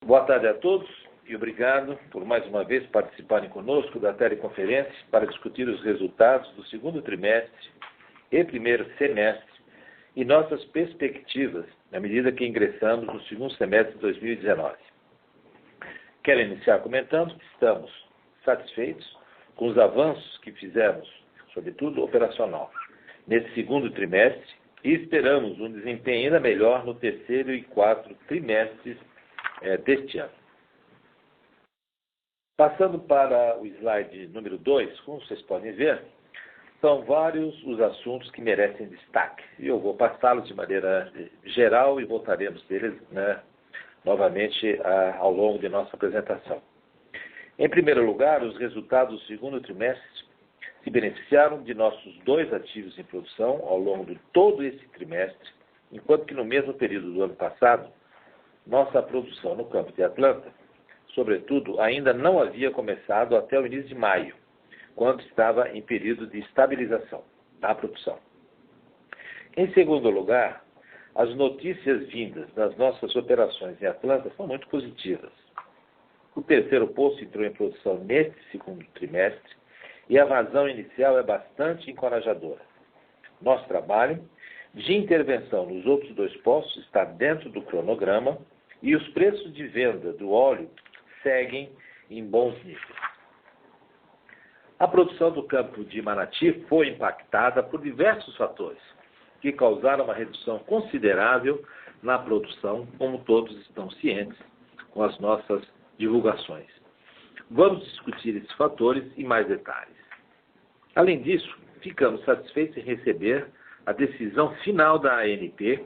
Boa tarde a todos e obrigado por mais uma vez participarem conosco da teleconferência para discutir os resultados do segundo trimestre e primeiro semestre e nossas perspectivas na medida que ingressamos no segundo semestre de 2019. Quero iniciar comentando que estamos satisfeitos com os avanços que fizemos, sobretudo operacional, nesse segundo trimestre e esperamos um desempenho ainda melhor no terceiro e quarto trimestres deste ano. Passando para o slide número 2, como vocês podem ver, são vários os assuntos que merecem destaque. E eu vou passá-los de maneira geral e voltaremos deles novamente ao longo de nossa apresentação. Em primeiro lugar, os resultados do segundo trimestre se beneficiaram de nossos 2 ativos em produção ao longo de todo esse trimestre, enquanto que no mesmo período do ano passado, nossa produção no campo de Atlanta, sobretudo, ainda não havia começado até o início de maio, quando estava em período de estabilização da produção. Em segundo lugar, as notícias vindas das nossas operações em Atlanta são muito positivas. O terceiro poço entrou em produção neste segundo trimestre e a vazão inicial é bastante encorajadora. Nosso trabalho de intervenção nos outros 2 poços está dentro do cronograma e os preços de venda do óleo seguem em bons níveis. A produção do campo de Manati foi impactada por diversos fatores que causaram uma redução considerável na produção, como todos estão cientes com as nossas divulgações. Vamos discutir esses fatores em mais detalhes. Além disso, ficamos satisfeitos em receber a decisão final da ANP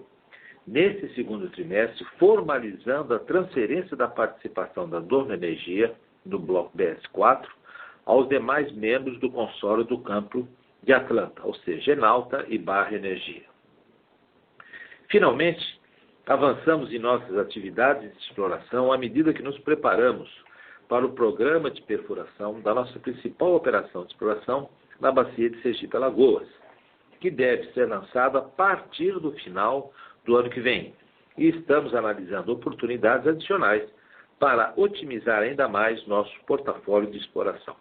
nesse segundo trimestre, formalizando a transferência da participação da Dorna Energia no bloco BS4 aos demais membros do consórcio do campo de Atlanta, ou seja, Enalta e Barra Energia. Finalmente, avançamos em nossas atividades de exploração à medida que nos preparamos para o programa de perfuração da nossa principal operação de exploração na bacia de Sergipe-Alagoas, que deve ser lançado a partir do final do ano que vem. E estamos analisando oportunidades adicionais para otimizar ainda mais nosso portfólio de exploração.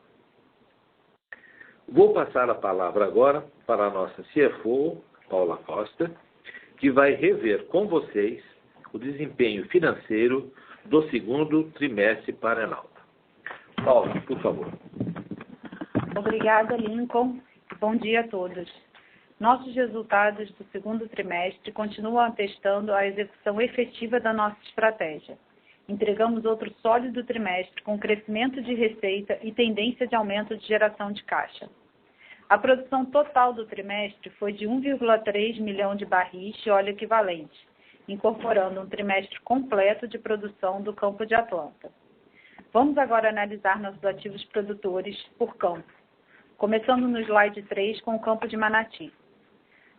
Vou passar a palavra agora para a nossa CFO, Paula Costa, que vai rever com vocês o desempenho financeiro do segundo trimestre para a Enalta. Paula, por favor. Obrigada, Lincoln. Bom dia a todos. Nossos resultados do segundo trimestre continuam atestando a execução efetiva da nossa estratégia. Entregamos outro sólido trimestre com crescimento de receita e tendência de aumento de geração de caixa. A produção total do trimestre foi de 1,3 milhão de barris de óleo equivalente, incorporando um trimestre completo de produção do campo de Atlanta. Vamos agora analisar nossos ativos produtores por campo, começando no slide 3 com o campo de Manati.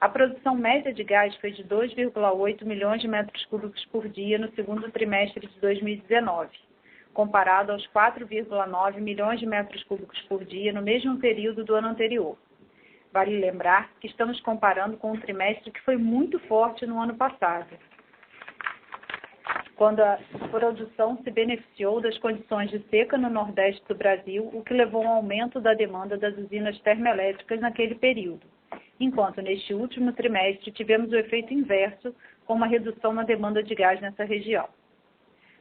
A produção média de gás foi de 2,8 milhões de metros cúbicos por dia no segundo trimestre de 2019, comparado aos 4,9 milhões de metros cúbicos por dia no mesmo período do ano anterior. Vale lembrar que estamos comparando com um trimestre que foi muito forte no ano passado, quando a produção se beneficiou das condições de seca no Nordeste do Brasil, o que levou a um aumento da demanda das usinas termoelétricas naquele período, enquanto neste último trimestre tivemos o efeito inverso, com uma redução na demanda de gás nessa região.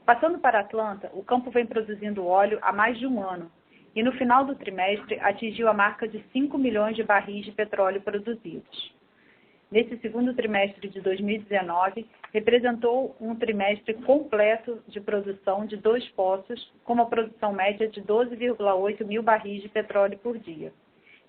Passando para Atlanta, o campo vem produzindo óleo há mais de um ano, e no final do trimestre atingiu a marca de 5 milhões de barris de petróleo produzidos. Nesse segundo trimestre de 2019, representou um trimestre completo de produção de 2 poços, com uma produção média de 12,8 mil barris de petróleo por dia.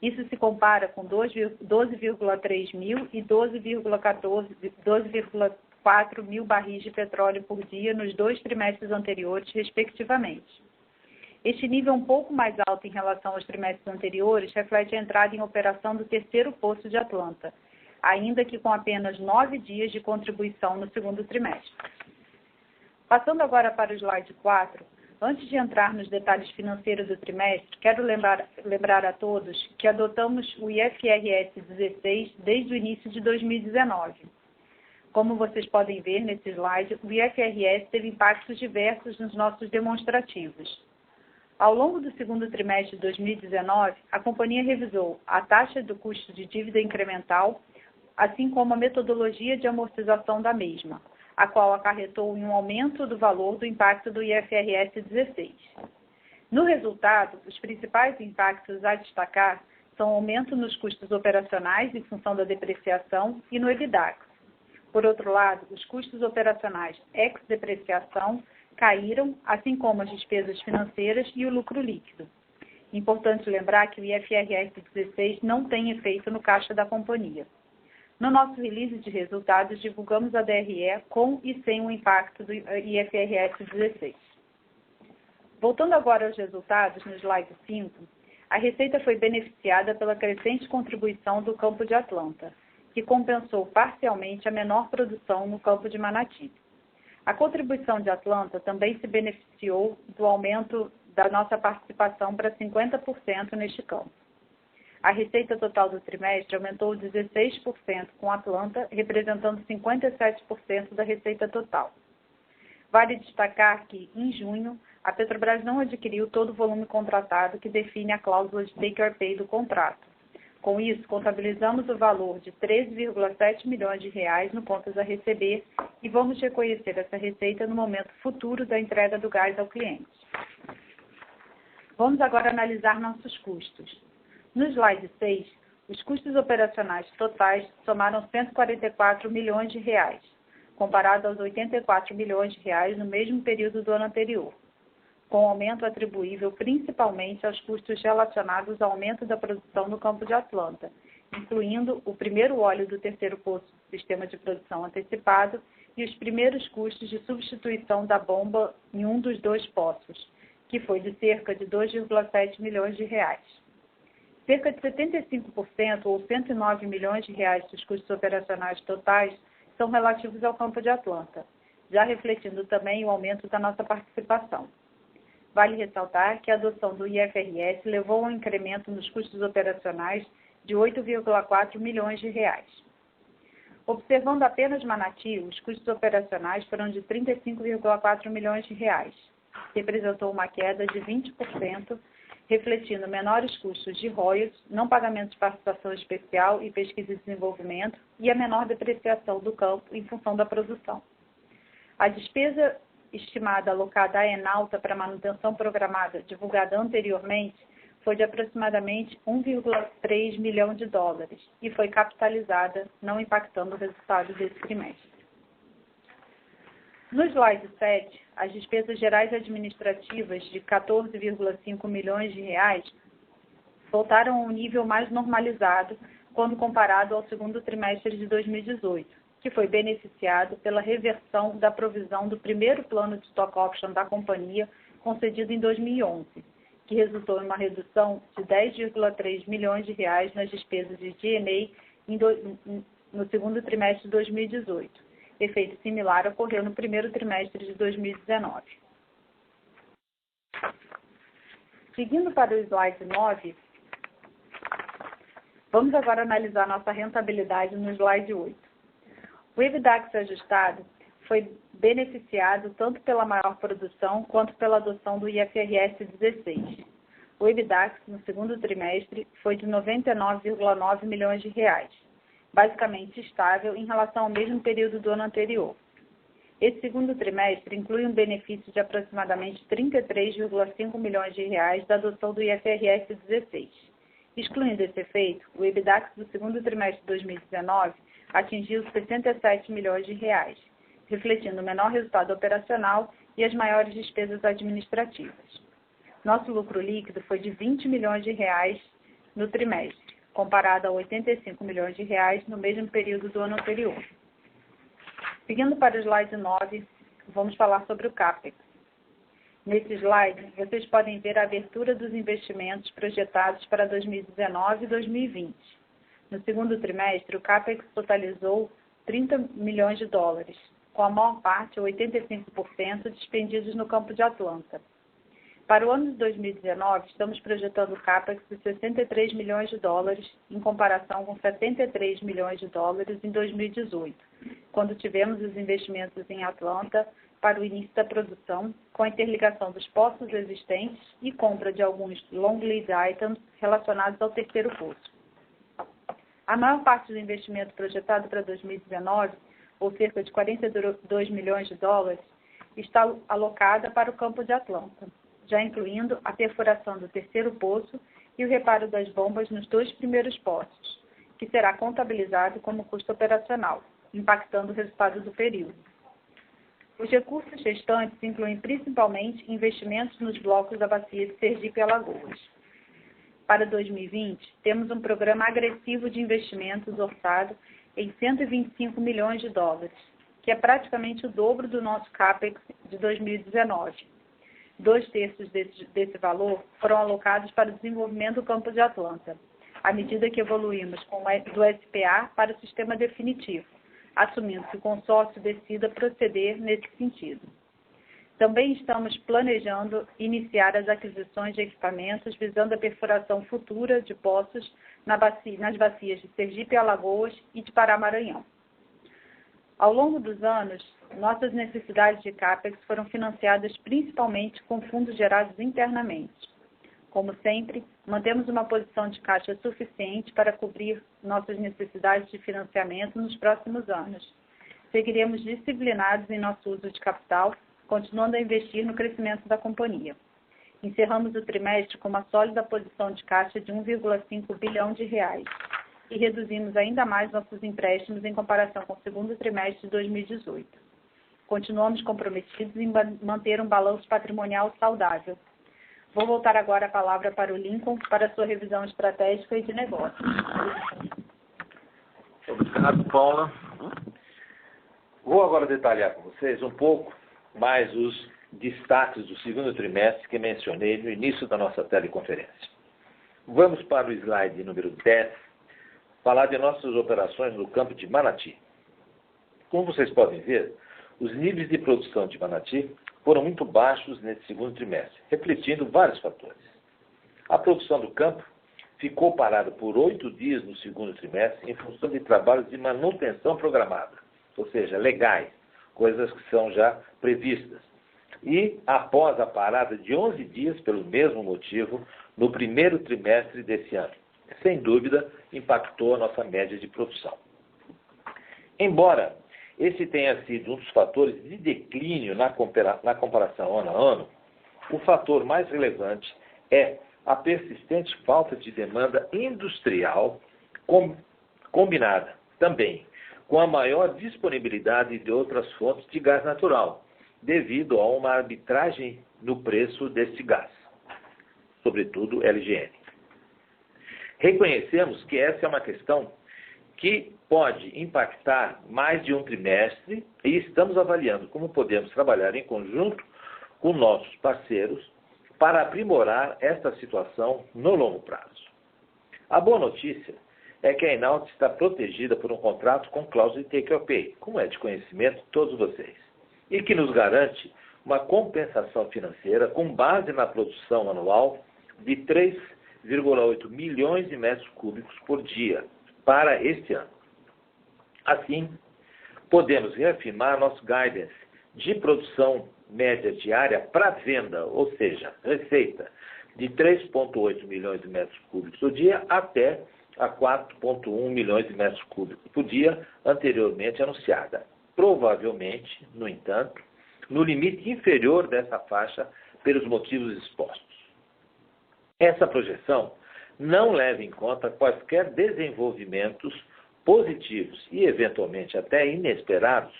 Isso se compara com 12,3 mil e 12,4 mil barris de petróleo por dia nos 2 trimestres anteriores, respectivamente. Este nível um pouco mais alto em relação aos trimestres anteriores reflete a entrada em operação do terceiro poço de Atlanta, ainda que com apenas 9 dias de contribuição no segundo trimestre. Passando agora para o slide 4, antes de entrar nos detalhes financeiros do trimestre, quero lembrar a todos que adotamos o IFRS 16 desde o início de 2019. Como vocês podem ver nesse slide, o IFRS teve impactos diversos nos nossos demonstrativos. Ao longo do segundo trimestre de 2019, a companhia revisou a taxa do custo de dívida incremental, assim como a metodologia de amortização da mesma, a qual acarretou em um aumento do valor do impacto do IFRS 16. No resultado, os principais impactos a destacar são o aumento nos custos operacionais em função da depreciação e no EBITDAX. Por outro lado, os custos operacionais ex-depreciação caíram, assim como as despesas financeiras e o lucro líquido. Importante lembrar que o IFRS 16 não tem efeito no caixa da companhia. No nosso release de resultados, divulgamos a DRE com e sem o impacto do IFRS 16. Voltando agora aos resultados, no slide 5, a receita foi beneficiada pela crescente contribuição do campo de Atlanta, que compensou parcialmente a menor produção no campo de Manati. A contribuição de Atlanta também se beneficiou do aumento da nossa participação para 50% neste campo. A receita total do trimestre aumentou 16% com Atlanta, representando 57% da receita total. Vale destacar que, em junho, a Petrobras não adquiriu todo o volume contratado que define a cláusula de take-or-pay do contrato. Com isso, contabilizamos o valor de 13,7 milhões de reais no contas a receber e vamos reconhecer essa receita no momento futuro da entrega do gás ao cliente. Vamos agora analisar nossos custos. No slide 6, os custos operacionais totais somaram 144 milhões de reais, comparado aos 84 milhões de reais no mesmo período do ano anterior, com aumento atribuível principalmente aos custos relacionados ao aumento da produção no campo de Atlanta, incluindo o primeiro óleo do terceiro poço do sistema de produção antecipado e os primeiros custos de substituição da bomba em um dos dois poços, que foi de cerca de 2,7 milhões de reais. Cerca de 75% ou 109 milhões de reais dos custos operacionais totais são relativos ao campo de Atlanta, já refletindo também o aumento da nossa participação. Vale ressaltar que a adoção do IFRS levou a um incremento nos custos operacionais de 8,4 milhões de reais. Observando apenas Manati, os custos operacionais foram de 35,4 milhões de reais. Representou uma queda de 20%, refletindo menores custos de royalties, não pagamento de participação especial e pesquisa e desenvolvimento e a menor depreciação do campo em função da produção. A despesa estimada alocada à Enalta para manutenção programada, divulgada anteriormente, foi de aproximadamente 1,3 milhão de dólares e foi capitalizada, não impactando o resultado desse trimestre. No slide 7, as despesas gerais administrativas de 14,5 milhões de reais voltaram a um nível mais normalizado quando comparado ao segundo trimestre de 2018, que foi beneficiado pela reversão da provisão do primeiro plano de stock option da companhia concedido em 2011, que resultou em uma redução de 10,3 milhões de reais nas despesas de G&A no segundo trimestre de 2018. Efeito similar ocorreu no primeiro trimestre de 2019. Seguindo para o slide 9, vamos agora analisar nossa rentabilidade no slide 8. O EBITDAX ajustado foi beneficiado tanto pela maior produção quanto pela adoção do IFRS 16. O EBITDAX no segundo trimestre foi de 99,9 milhões de reais, basicamente estável em relação ao mesmo período do ano anterior. Esse segundo trimestre inclui um benefício de aproximadamente 33,5 milhões de reais da adoção do IFRS 16. Excluindo esse efeito, o EBITDAX do segundo trimestre de 2019 atingiu 67 milhões de reais, refletindo o menor resultado operacional e as maiores despesas administrativas. Nosso lucro líquido foi de 20 milhões de reais no trimestre, comparado a 85 milhões de reais no mesmo período do ano anterior. Seguindo para o slide 9, vamos falar sobre o CAPEX. Nesse slide, vocês podem ver a abertura dos investimentos projetados para 2019 e 2020. No segundo trimestre, o CAPEX totalizou 30 milhões de dólares, com a maior parte, 85%, despendidos no campo de Atlanta. Para o ano de 2019, estamos projetando CAPEX de 63 milhões de dólares, em comparação com 73 milhões de dólares em 2018, quando tivemos os investimentos em Atlanta para o início da produção, com a interligação dos poços existentes e compra de alguns long lead items relacionados ao terceiro poço. A maior parte do investimento projetado para 2019, ou cerca de 42 milhões de dólares, está alocada para o campo de Atlanta, já incluindo a perfuração do terceiro poço e o reparo das bombas nos 2 primeiros poços, que será contabilizado como custo operacional, impactando o resultado do período. Os recursos restantes incluem principalmente investimentos nos blocos da bacia de Sergipe e Alagoas. Para 2020, temos um programa agressivo de investimentos orçado em 125 milhões de dólares, que é praticamente o dobro do nosso CAPEX de 2019. 2/3 desse valor foram alocados para o desenvolvimento do campo de Atlanta, à medida que evoluímos do SPA para o sistema definitivo, assumindo que o consórcio decida proceder nesse sentido. Também estamos planejando iniciar as aquisições de equipamentos visando a perfuração futura de poços nas bacias de Sergipe e Alagoas e de Pará-Maranhão. Ao longo dos anos, nossas necessidades de CAPEX foram financiadas principalmente com fundos gerados internamente. Como sempre, mantemos uma posição de caixa suficiente para cobrir nossas necessidades de financiamento nos próximos anos. Seguiremos disciplinados em nosso uso de capital, continuando a investir no crescimento da companhia. Encerramos o trimestre com uma sólida posição de caixa de 1,5 bilhão de reais e reduzimos ainda mais nossos empréstimos em comparação com o segundo trimestre de 2018. Continuamos comprometidos em manter um balanço patrimonial saudável. Vou voltar agora a palavra para o Lincoln para a sua revisão estratégica e de negócios. Obrigado, Paula. Vou agora detalhar com vocês um pouco mais os destaques do segundo trimestre que mencionei no início da nossa teleconferência. Vamos para o slide número 10, falar de nossas operações no campo de Manati. Como vocês podem ver, os níveis de produção de Manati foram muito baixos nesse segundo trimestre, refletindo vários fatores. A produção do campo ficou parada por 8 dias no segundo trimestre em função de trabalhos de manutenção programada, ou seja, legais, coisas que são já previstas. E após a parada de 11 dias, pelo mesmo motivo, no primeiro trimestre desse ano. Sem dúvida, impactou a nossa média de produção. Embora esse tenha sido um dos fatores de declínio na comparação ano a ano, o fator mais relevante é a persistente falta de demanda industrial combinada também com a maior disponibilidade de outras fontes de gás natural, devido a uma arbitragem no preço deste gás, sobretudo LNG. Reconhecemos que essa é uma questão que pode impactar mais de um trimestre e estamos avaliando como podemos trabalhar em conjunto com nossos parceiros para aprimorar esta situação no longo prazo. A boa notícia é que a Enault está protegida por um contrato com cláusula de take-or-pay, como é de conhecimento de todos vocês, e que nos garante uma compensação financeira com base na produção anual de 3,8 milhões de metros cúbicos por dia para este ano. Assim, podemos reafirmar nosso guidance de produção média diária para venda, ou seja, receita, de 3,8 milhões de metros cúbicos por dia até a 4,1 milhões de metros cúbicos por dia anteriormente anunciada. Provavelmente, no entanto, no limite inferior dessa faixa pelos motivos expostos. Essa projeção não leva em conta quaisquer desenvolvimentos positivos e, eventualmente, até inesperados,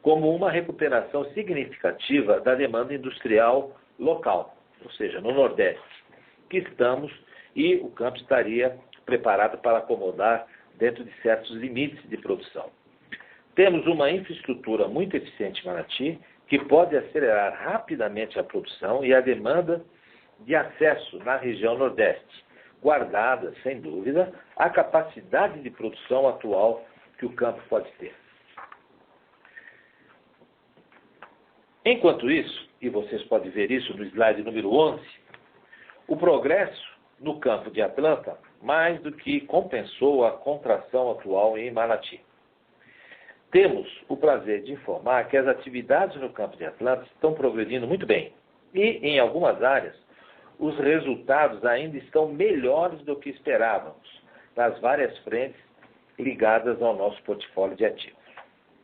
como uma recuperação significativa da demanda industrial local, ou seja, no Nordeste, que estamos e o campo estaria preparado para acomodar dentro de certos limites de produção. Temos uma infraestrutura muito eficiente em Manati, que pode acelerar rapidamente a produção e a demanda de acesso na região Nordeste, guardada, sem dúvida, a capacidade de produção atual que o campo pode ter. Enquanto isso, e vocês podem ver isso no slide número 11, o progresso no campo de Atlanta mais do que compensou a contração atual em Manati. Temos o prazer de informar que as atividades no campo de Atlanta estão progredindo muito bem e, em algumas áreas, os resultados ainda estão melhores do que esperávamos nas várias frentes ligadas ao nosso portfólio de ativos.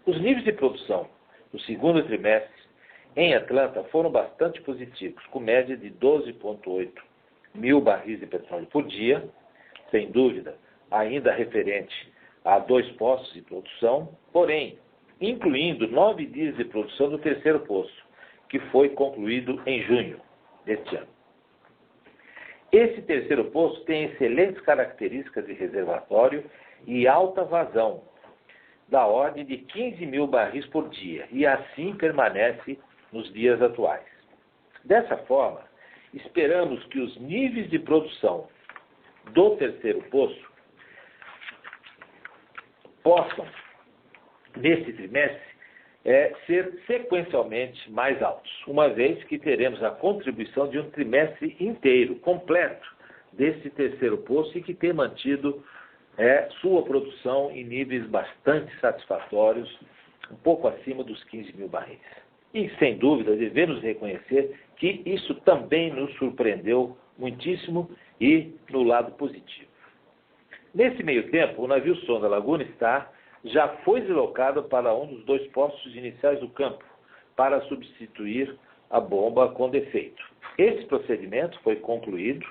Os níveis de produção no segundo trimestre em Atlanta foram bastante positivos, com média de 12,8 mil barris de petróleo por dia, sem dúvida, ainda referente a 2 poços de produção, porém, incluindo 9 dias de produção do terceiro poço, que foi concluído em junho deste ano. Esse terceiro poço tem excelentes características de reservatório e alta vazão, da ordem de 15 mil barris por dia, e assim permanece nos dias atuais. Dessa forma, esperamos que os níveis de produção do terceiro poço possam, nesse trimestre, ser sequencialmente mais altos, uma vez que teremos a contribuição de um trimestre inteiro, completo, desse terceiro poço e que tem mantido sua produção em níveis bastante satisfatórios, um pouco acima dos 15 mil barris. E, sem dúvida, devemos reconhecer que isso também nos surpreendeu muitíssimo e no lado positivo. Nesse meio tempo, o navio sonda Laguna Star já foi deslocado para um dos 2 postos iniciais do campo, para substituir a bomba com defeito. Esse procedimento foi concluído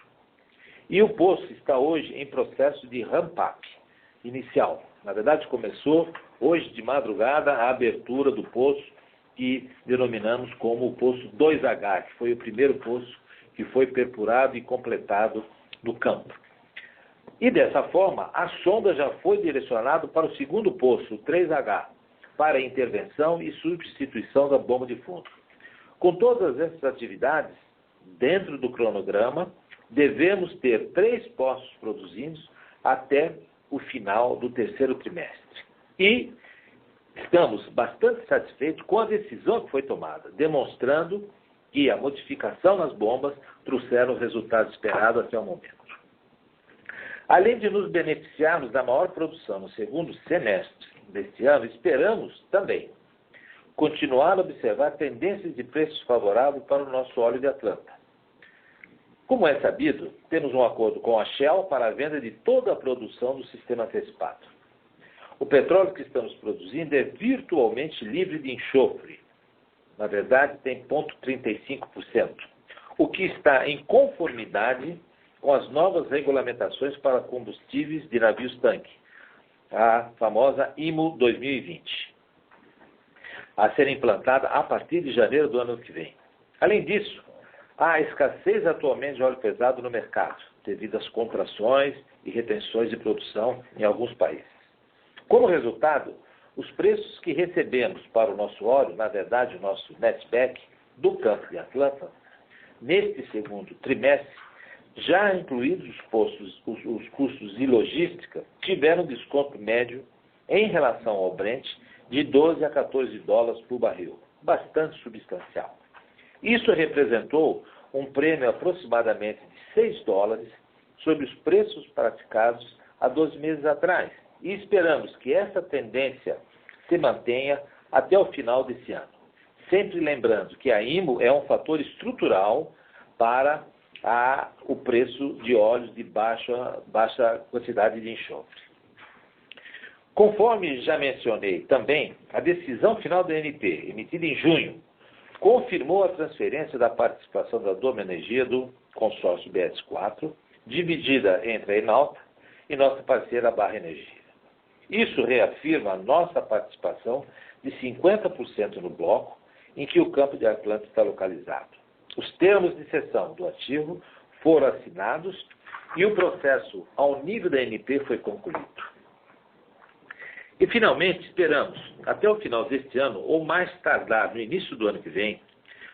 e o poço está hoje em processo de ramp-up inicial. Na verdade, começou hoje de madrugada a abertura do poço, que denominamos como o poço 2H, que foi o primeiro poço que foi perfurado e completado no campo. E dessa forma, a sonda já foi direcionada para o segundo poço, o 3H, para intervenção e substituição da bomba de fundo. Com todas essas atividades, dentro do cronograma, devemos ter 3 poços produzindo até o final do terceiro trimestre. E estamos bastante satisfeitos com a decisão que foi tomada, demonstrando que a modificação nas bombas trouxeram os resultados esperados até o momento. Além de nos beneficiarmos da maior produção no segundo semestre deste ano, esperamos também continuar a observar tendências de preços favoráveis para o nosso óleo de Atlanta. Como é sabido, temos um acordo com a Shell para a venda de toda a produção do sistema antecipado. O petróleo que estamos produzindo é virtualmente livre de enxofre. Na verdade, tem 0,35%, o que está em conformidade com as novas regulamentações para combustíveis de navios-tanque, a famosa IMO 2020, a ser implantada a partir de janeiro do ano que vem. Além disso, há escassez atualmente de óleo pesado no mercado, devido às contrações e retenções de produção em alguns países. Como resultado, os preços que recebemos para o nosso óleo, na verdade o nosso netback do campo de Atlanta, neste segundo trimestre, já incluídos os custos de logística, tiveram desconto médio em relação ao Brent de 12 a 14 dólares por barril, bastante substancial. Isso representou um prêmio aproximadamente de 6 dólares sobre os preços praticados há 12 meses atrás. E esperamos que essa tendência se mantenha até o final desse ano. Sempre lembrando que a IMO é um fator estrutural para o preço de óleos de baixa quantidade de enxofre. Conforme já mencionei também, a decisão final da ANP, emitida em junho, confirmou a transferência da participação da Doma Energia do consórcio BS4, dividida entre a Enalta e nossa parceira Barra Energia. Isso reafirma a nossa participação de 50% no bloco em que o campo de Atlanta está localizado. Os termos de cessão do ativo foram assinados e o processo ao nível da ANP foi concluído. E, finalmente, esperamos, até o final deste ano, ou mais tardar no início do ano que vem,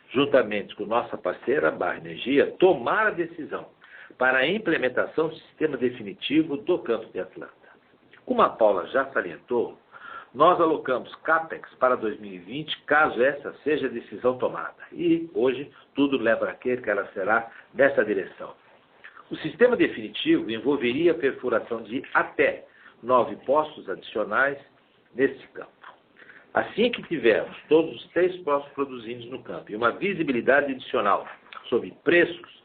juntamente com nossa parceira Barra Energia, tomar a decisão para a implementação do sistema definitivo do campo de Atlanta. Como a Paula já salientou, nós alocamos CAPEX para 2020, caso essa seja a decisão tomada. E hoje tudo leva a crer que ela será nessa direção. O sistema definitivo envolveria a perfuração de até 9 poços adicionais nesse campo. Assim que tivermos todos os 3 poços produzidos no campo e uma visibilidade adicional sobre preços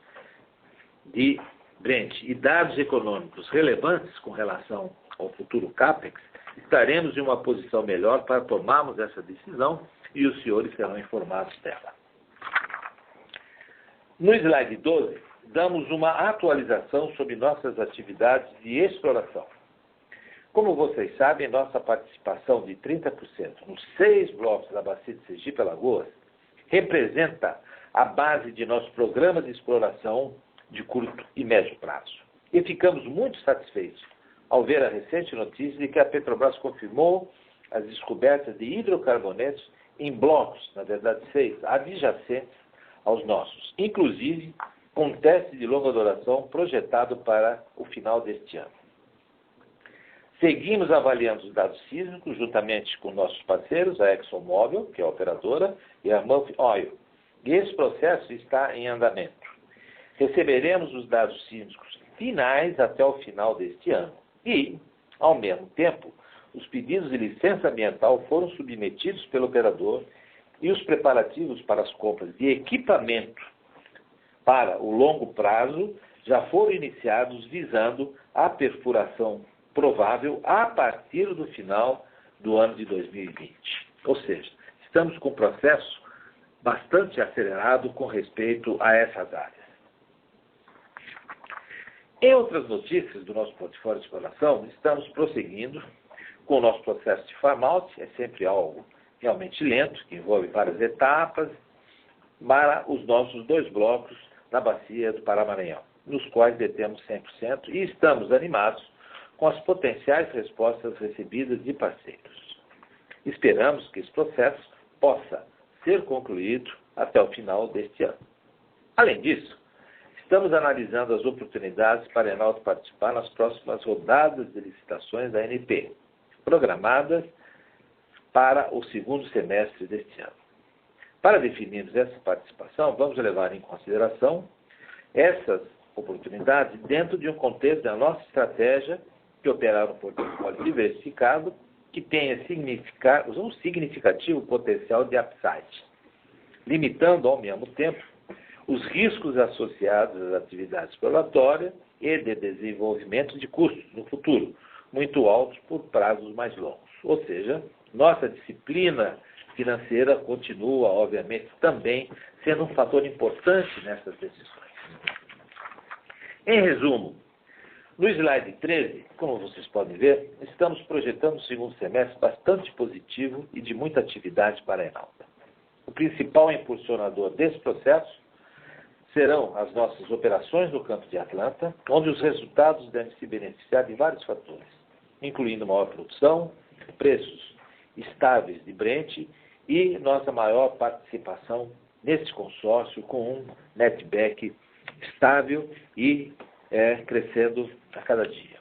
de Brent e dados econômicos relevantes com relação ao futuro CAPEX, estaremos em uma posição melhor para tomarmos essa decisão e os senhores serão informados dela. No slide 12, damos uma atualização sobre nossas atividades de exploração. Como vocês sabem, nossa participação de 30% nos 6 blocos da Bacia de Sergipe-Alagoas representa a base de nosso programa de exploração de curto e médio prazo. E ficamos muito satisfeitos ao ver a recente notícia de que a Petrobras confirmou as descobertas de hidrocarbonetos em blocos, na verdade 6, adjacentes aos nossos, inclusive com um teste de longa duração projetado para o final deste ano. Seguimos avaliando os dados sísmicos juntamente com nossos parceiros, a ExxonMobil, que é a operadora, e a Murphy Oil. E esse processo está em andamento. Receberemos os dados sísmicos finais até o final deste ano. E, ao mesmo tempo, os pedidos de licença ambiental foram submetidos pelo operador e os preparativos para as compras de equipamento para o longo prazo já foram iniciados visando a perfuração provável a partir do final do ano de 2020. Ou seja, estamos com um processo bastante acelerado com respeito a essas áreas. Em outras notícias do nosso portfólio de exploração, estamos prosseguindo com o nosso processo de farm-out, é sempre algo realmente lento, que envolve várias etapas, para os nossos 2 blocos na bacia do Pará-Maranhão, nos quais detemos 100% e estamos animados com as potenciais respostas recebidas de parceiros. Esperamos que esse processo possa ser concluído até o final deste ano. Além disso, estamos analisando as oportunidades para a Enalta participar nas próximas rodadas de licitações da ANP, programadas para o segundo semestre deste ano. Para definirmos essa participação, vamos levar em consideração essas oportunidades dentro de um contexto da nossa estratégia de operar um portfólio diversificado que tenha um significativo potencial de upside, limitando ao mesmo tempo os riscos associados às atividades exploratórias e de desenvolvimento de custos no futuro, muito altos por prazos mais longos. Ou seja, nossa disciplina financeira continua, obviamente, também sendo um fator importante nessas decisões. Em resumo, no slide 13, como vocês podem ver, estamos projetando um segundo semestre bastante positivo e de muita atividade para a Enalta. O principal impulsionador desse processo serão as nossas operações no campo de Atlanta, onde os resultados devem se beneficiar de vários fatores, incluindo maior produção, preços estáveis de Brent e nossa maior participação nesse consórcio com um netback estável e crescendo a cada dia.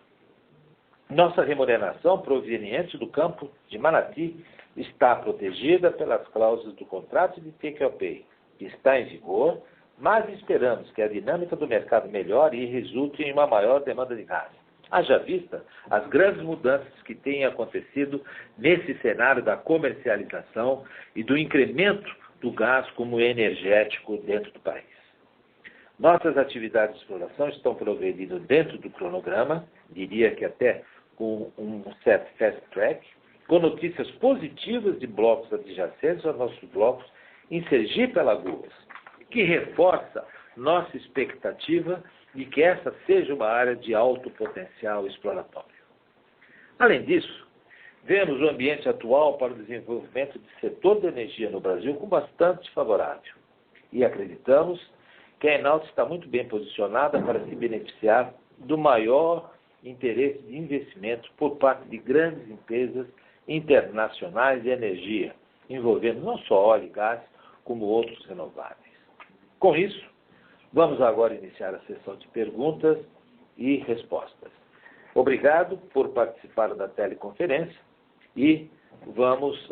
Nossa remuneração proveniente do campo de Manati está protegida pelas cláusulas do contrato de take-or-pay, que está em vigor, mas esperamos que a dinâmica do mercado melhore e resulte em uma maior demanda de gás. Haja vista as grandes mudanças que têm acontecido nesse cenário da comercialização e do incremento do gás como energético dentro do país. Nossas atividades de exploração estão progredindo dentro do cronograma, diria que até com um certo fast track, com notícias positivas de blocos adjacentes aos nossos blocos em Sergipe-Alagoas, que reforça nossa expectativa de que essa seja uma área de alto potencial exploratório. Além disso, vemos o ambiente atual para o desenvolvimento do setor da energia no Brasil como bastante favorável e acreditamos que a Enalta está muito bem posicionada para se beneficiar do maior interesse de investimento por parte de grandes empresas internacionais de energia, envolvendo não só óleo e gás, como outros renováveis. Com isso, vamos agora iniciar a sessão de perguntas e respostas. Obrigado por participar da teleconferência e vamos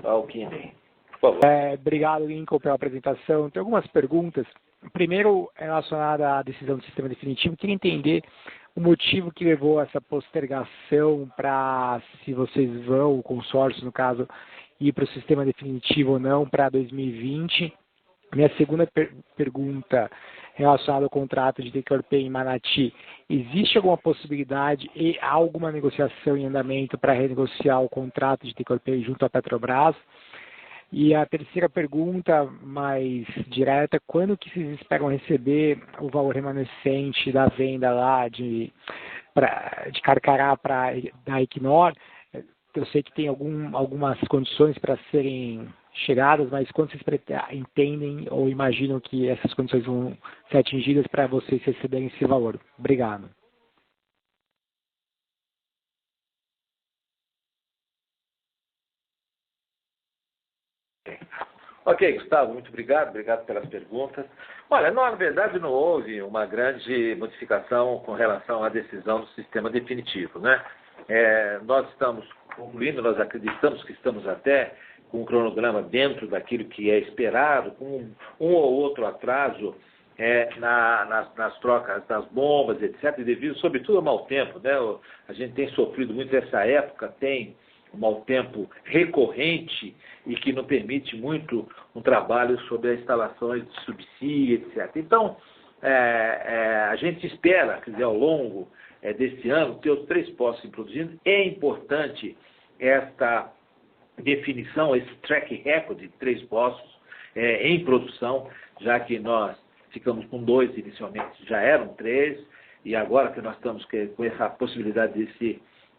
ao Q&A. Por favor. Obrigado, Lincoln, pela apresentação. Tem algumas perguntas. Primeiro, relacionada à decisão do sistema definitivo, queria entender o motivo que levou a essa postergação para, se vocês vão, o consórcio, no caso, ir para o sistema definitivo ou não, para 2020. Minha segunda pergunta relacionada ao contrato de take-or-pay em Manati. Existe alguma possibilidade e alguma negociação em andamento para renegociar o contrato de take-or-pay junto à Petrobras? E a terceira pergunta, mais direta, quando que vocês esperam receber o valor remanescente da venda lá de Carcará da Equinor? Eu sei que tem algumas condições para serem chegadas, mas quando vocês entendem ou imaginam que essas condições vão ser atingidas para vocês receberem esse valor? Obrigado. Ok, Gustavo, muito obrigado pelas perguntas. Olha, na verdade não houve uma grande modificação com relação à decisão do sistema definitivo, né? Nós estamos concluindo, nós acreditamos que estamos até com um cronograma dentro daquilo que é esperado, com um ou outro atraso nas trocas das bombas, etc., devido sobretudo ao mau tempo, né? A gente tem sofrido muito essa época, tem um mau tempo recorrente e que não permite muito um trabalho sobre as instalações de subsídio, etc. Então, a gente espera, quer dizer, ao longo desse ano, ter os 3 poços produzindo. É importante esta definição, esse track record de 3 poços em produção, já que nós ficamos com 2 inicialmente, já eram 3, e agora que nós estamos com essa possibilidade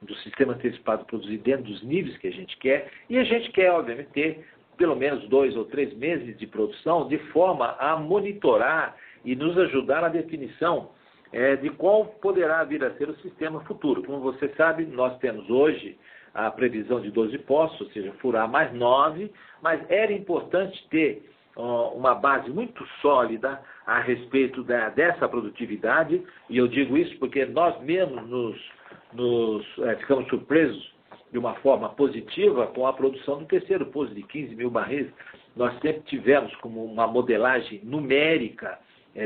do sistema antecipado produzir dentro dos níveis que a gente quer, e a gente quer, obviamente, ter pelo menos 2 ou 3 meses de produção, de forma a monitorar e nos ajudar na definição de qual poderá vir a ser o sistema futuro. Como você sabe, nós temos hoje a previsão de 12 poços, ou seja, furar mais 9, mas era importante ter uma base muito sólida a respeito dessa produtividade, e eu digo isso porque nós mesmos ficamos surpresos de uma forma positiva com a produção do terceiro poço de 15 mil barris. Nós sempre tivemos como uma modelagem numérica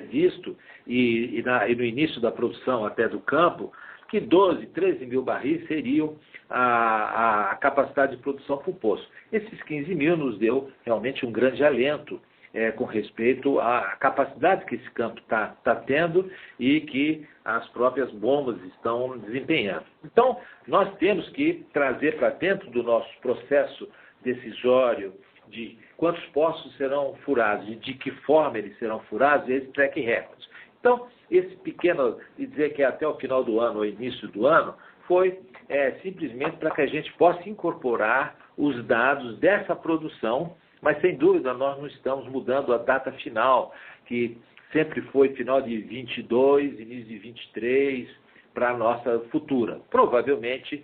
disto, e no início da produção até do campo, que 12, 13 mil barris seriam a capacidade de produção por poço. Esses 15 mil nos deu realmente um grande alento com respeito à capacidade que esse campo está tendo e que as próprias bombas estão desempenhando. Então, nós temos que trazer para dentro do nosso processo decisório de quantos poços serão furados e de que forma eles serão furados, esse track record. Então, esse pequeno, de dizer que até o final do ano ou início do ano, foi simplesmente para que a gente possa incorporar os dados dessa produção, mas sem dúvida nós não estamos mudando a data final, que sempre foi final de 22, início de 23, para a nossa futura. Provavelmente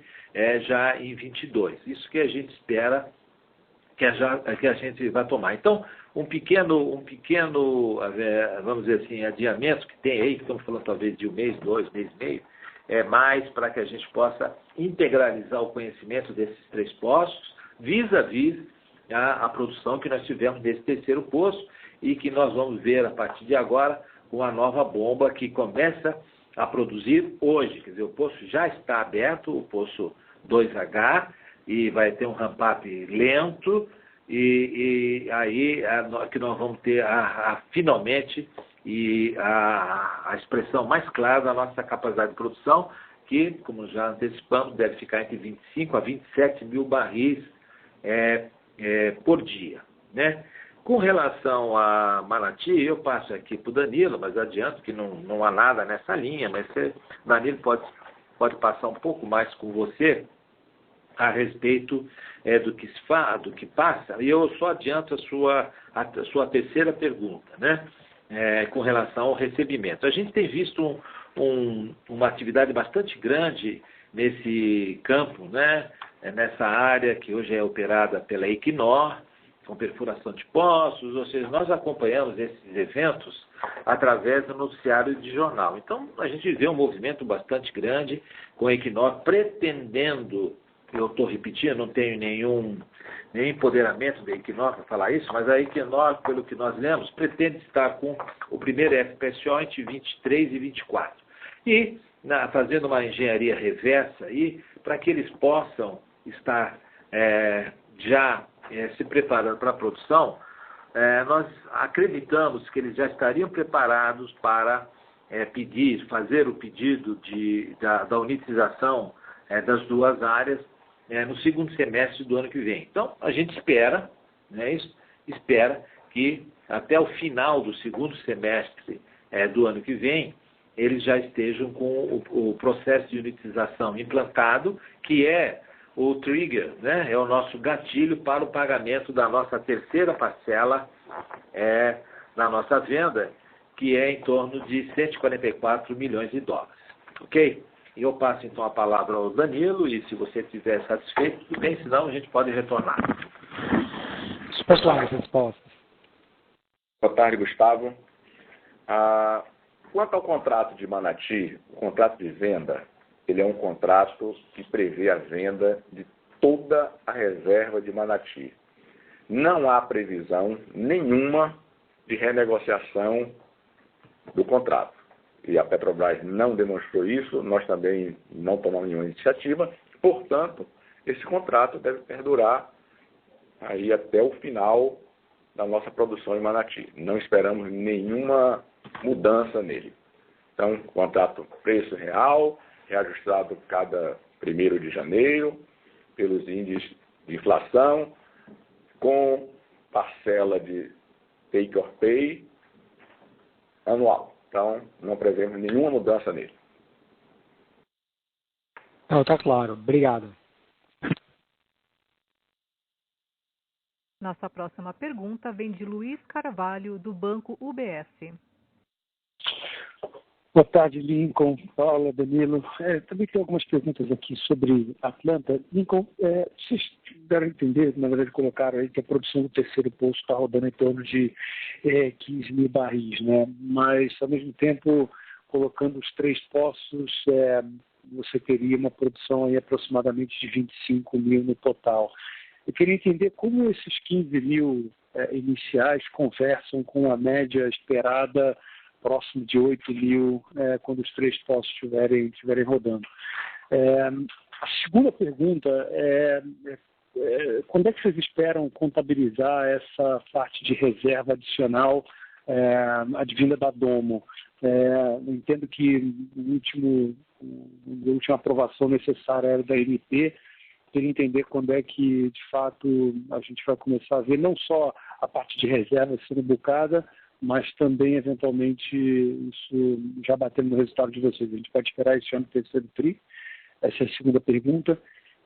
já em 22. Isso que a gente espera que a gente vai tomar. Então, um pequeno, vamos dizer assim, adiamento que tem aí, que estamos falando talvez de 1 mês, 2 meses e meio, mais para que a gente possa integralizar o conhecimento desses 3 poços, vis-à-vis a produção que nós tivemos nesse terceiro poço e que nós vamos ver a partir de agora com a nova bomba que começa a produzir hoje. Quer dizer, o poço já está aberto, o poço 2H, e vai ter um ramp-up lento, e aí que nós vamos ter finalmente a expressão mais clara da nossa capacidade de produção, que, como já antecipamos, deve ficar entre 25 a 27 mil barris por dia, né? Com relação a Manati, eu passo aqui para o Danilo, mas adianto que não há nada nessa linha, mas Danilo pode passar um pouco mais com você a respeito do que passa, e eu só adianto a sua terceira pergunta, né? Com relação ao recebimento. A gente tem visto uma atividade bastante grande nesse campo, né? Nessa área que hoje é operada pela Equinor, com perfuração de poços, ou seja, nós acompanhamos esses eventos através do noticiário de jornal. Então, a gente vê um movimento bastante grande com a Equinor pretendendo eu estou repetindo, não tenho nenhum empoderamento da Equinor para falar isso, mas a Equinor, pelo que nós lemos, pretende estar com o primeiro FPSO entre 23 e 24. E fazendo uma engenharia reversa aí, para que eles possam estar se preparando para a produção, nós acreditamos que eles já estariam preparados para fazer o pedido da unitização das duas áreas no segundo semestre do ano que vem. Então, a gente espera, espera que até o final do segundo semestre do ano que vem, eles já estejam com o processo de unitização implantado, que é o trigger, é o nosso gatilho para o pagamento da nossa terceira parcela na nossa venda, que é em torno de 144 milhões de dólares. Ok? E eu passo então a palavra ao Danilo, e se você estiver satisfeito, tudo bem, senão a gente pode retornar. Respostas. Boa tarde, Gustavo. Quanto ao contrato de Manati, o contrato de venda, ele é um contrato que prevê a venda de toda a reserva de Manati. Não há previsão nenhuma de renegociação do contrato. E a Petrobras não demonstrou isso, nós também não tomamos nenhuma iniciativa. Portanto, esse contrato deve perdurar aí até o final da nossa produção em Manati. Não esperamos nenhuma mudança nele. Então, contrato preço real, reajustado cada 1º de janeiro, pelos índices de inflação, com parcela de take or pay anual. Então, não prevemos nenhuma mudança nele. Não, está claro. Obrigado. Nossa próxima pergunta vem de Luiz Carvalho, do Banco UBS. Boa tarde, Lincoln, Paula, Danilo. Também tem algumas perguntas aqui sobre Atlanta. Lincoln, vocês deram a entender, na verdade colocaram aí que a produção do terceiro poço está rodando em torno de 15 mil barris, né? Mas, ao mesmo tempo, colocando os 3 poços, você teria uma produção aí aproximadamente de 25 mil no total. Eu queria entender como esses 15 mil iniciais conversam com a média esperada próximo de 8 mil quando os 3 poços estiverem rodando. A segunda pergunta quando é que vocês esperam contabilizar essa parte de reserva adicional advinda da Domo? Entendo que a última aprovação necessária era da ANP. Queria entender quando é que, de fato, a gente vai começar a ver não só a parte de reserva sendo bucada, mas também, eventualmente, isso já batendo no resultado de vocês. A gente pode esperar esse ano o terceiro TRI? Essa é a segunda pergunta.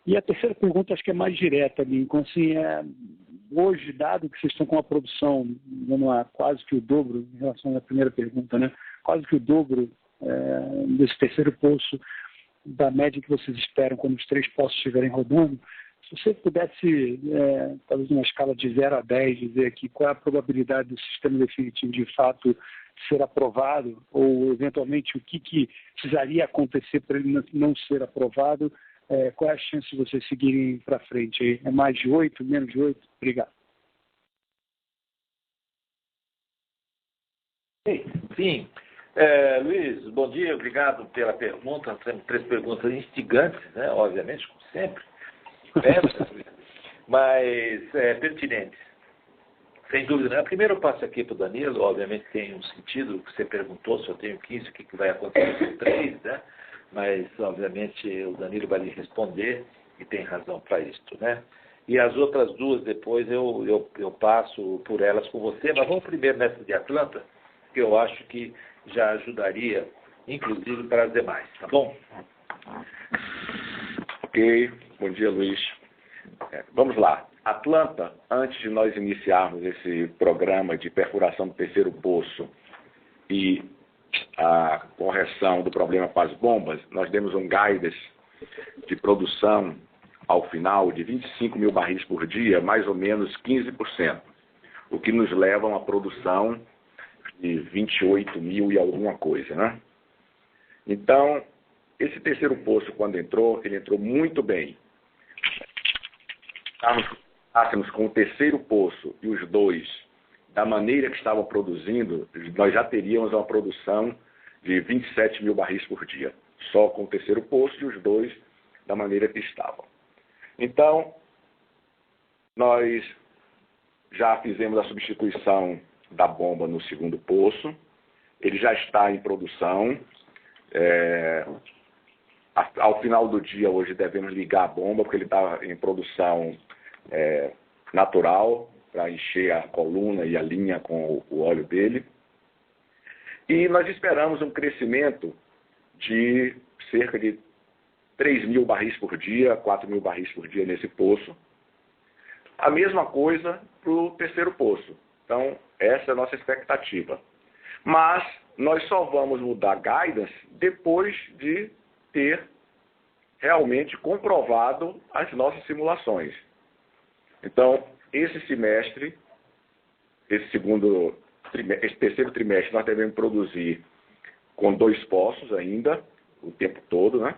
E a terceira pergunta, acho que é mais direta, Lincoln. Assim, hoje, dado que vocês estão com uma produção, vamos lá, quase que o dobro, em relação à primeira pergunta, né? Quase que o dobro desse terceiro poço da média que vocês esperam quando os 3 poços estiverem rodando. Se você pudesse, talvez numa escala de 0 a 10, dizer aqui qual é a probabilidade do sistema definitivo de fato ser aprovado, ou eventualmente o que precisaria acontecer para ele não ser aprovado, qual é a chance de vocês seguirem para frente? É mais de 8, menos de 8? Obrigado. Sim. Luiz, bom dia, obrigado pela pergunta. Temos 3 perguntas instigantes, né? Obviamente, como sempre. Mas pertinentes. Sem dúvida, né? Primeiro eu passo aqui para o Danilo, obviamente tem um sentido, que você perguntou, se eu tenho 15, o que vai acontecer com 3, né? Mas, obviamente, o Danilo vai lhe responder e tem razão para isso, né? E as outras 2 depois eu passo por elas com você, mas vamos primeiro nessa de Atlanta, que eu acho que já ajudaria, inclusive, para as demais, tá bom? Ok, bom dia, Luiz. Vamos lá. Atlanta, antes de nós iniciarmos esse programa de perfuração do terceiro poço e a correção do problema com as bombas, nós demos um guidance de produção ao final de 25 mil barris por dia, mais ou menos 15%, o que nos leva a uma produção de 28 mil e alguma coisa, né? Então, esse terceiro poço, quando entrou, ele entrou muito bem. começássemos com o terceiro poço e os dois da maneira que estavam produzindo, nós já teríamos uma produção de 27 mil barris por dia, só com o terceiro poço e os dois da maneira que estavam. Então, nós já fizemos a substituição da bomba no segundo poço, ele já está em produção. Ao final do dia, hoje, devemos ligar a bomba, porque ele está em produção natural, para encher a coluna e a linha com o óleo dele. E nós esperamos um crescimento de cerca de 3 mil barris por dia, 4 mil barris por dia nesse poço. A mesma coisa para o terceiro poço. Então, essa é a nossa expectativa. Mas nós só vamos mudar guidance depois de ter realmente comprovado as nossas simulações. Então, esse semestre, esse terceiro trimestre, nós devemos produzir com 2 poços ainda, o tempo todo, né?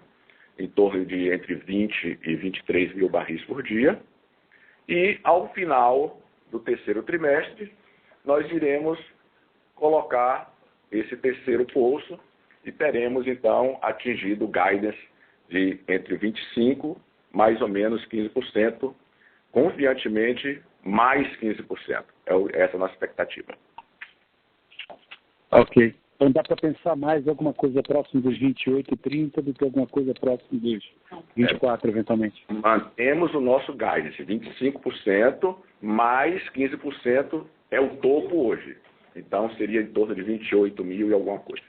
Em torno de entre 20 e 23 mil barris por dia. E, ao final do terceiro trimestre, nós iremos colocar esse terceiro poço e teremos, então, atingido o guidance de entre 25% mais ou menos 15%, confiantemente mais 15%. Essa é a nossa expectativa. Ok. Então dá para pensar mais alguma coisa próximo dos 28 e 30 do que alguma coisa próximo dos 24, eventualmente? Mantemos o nosso guidance, 25% mais 15% é o topo hoje. Então seria em torno de 28 mil e alguma coisa.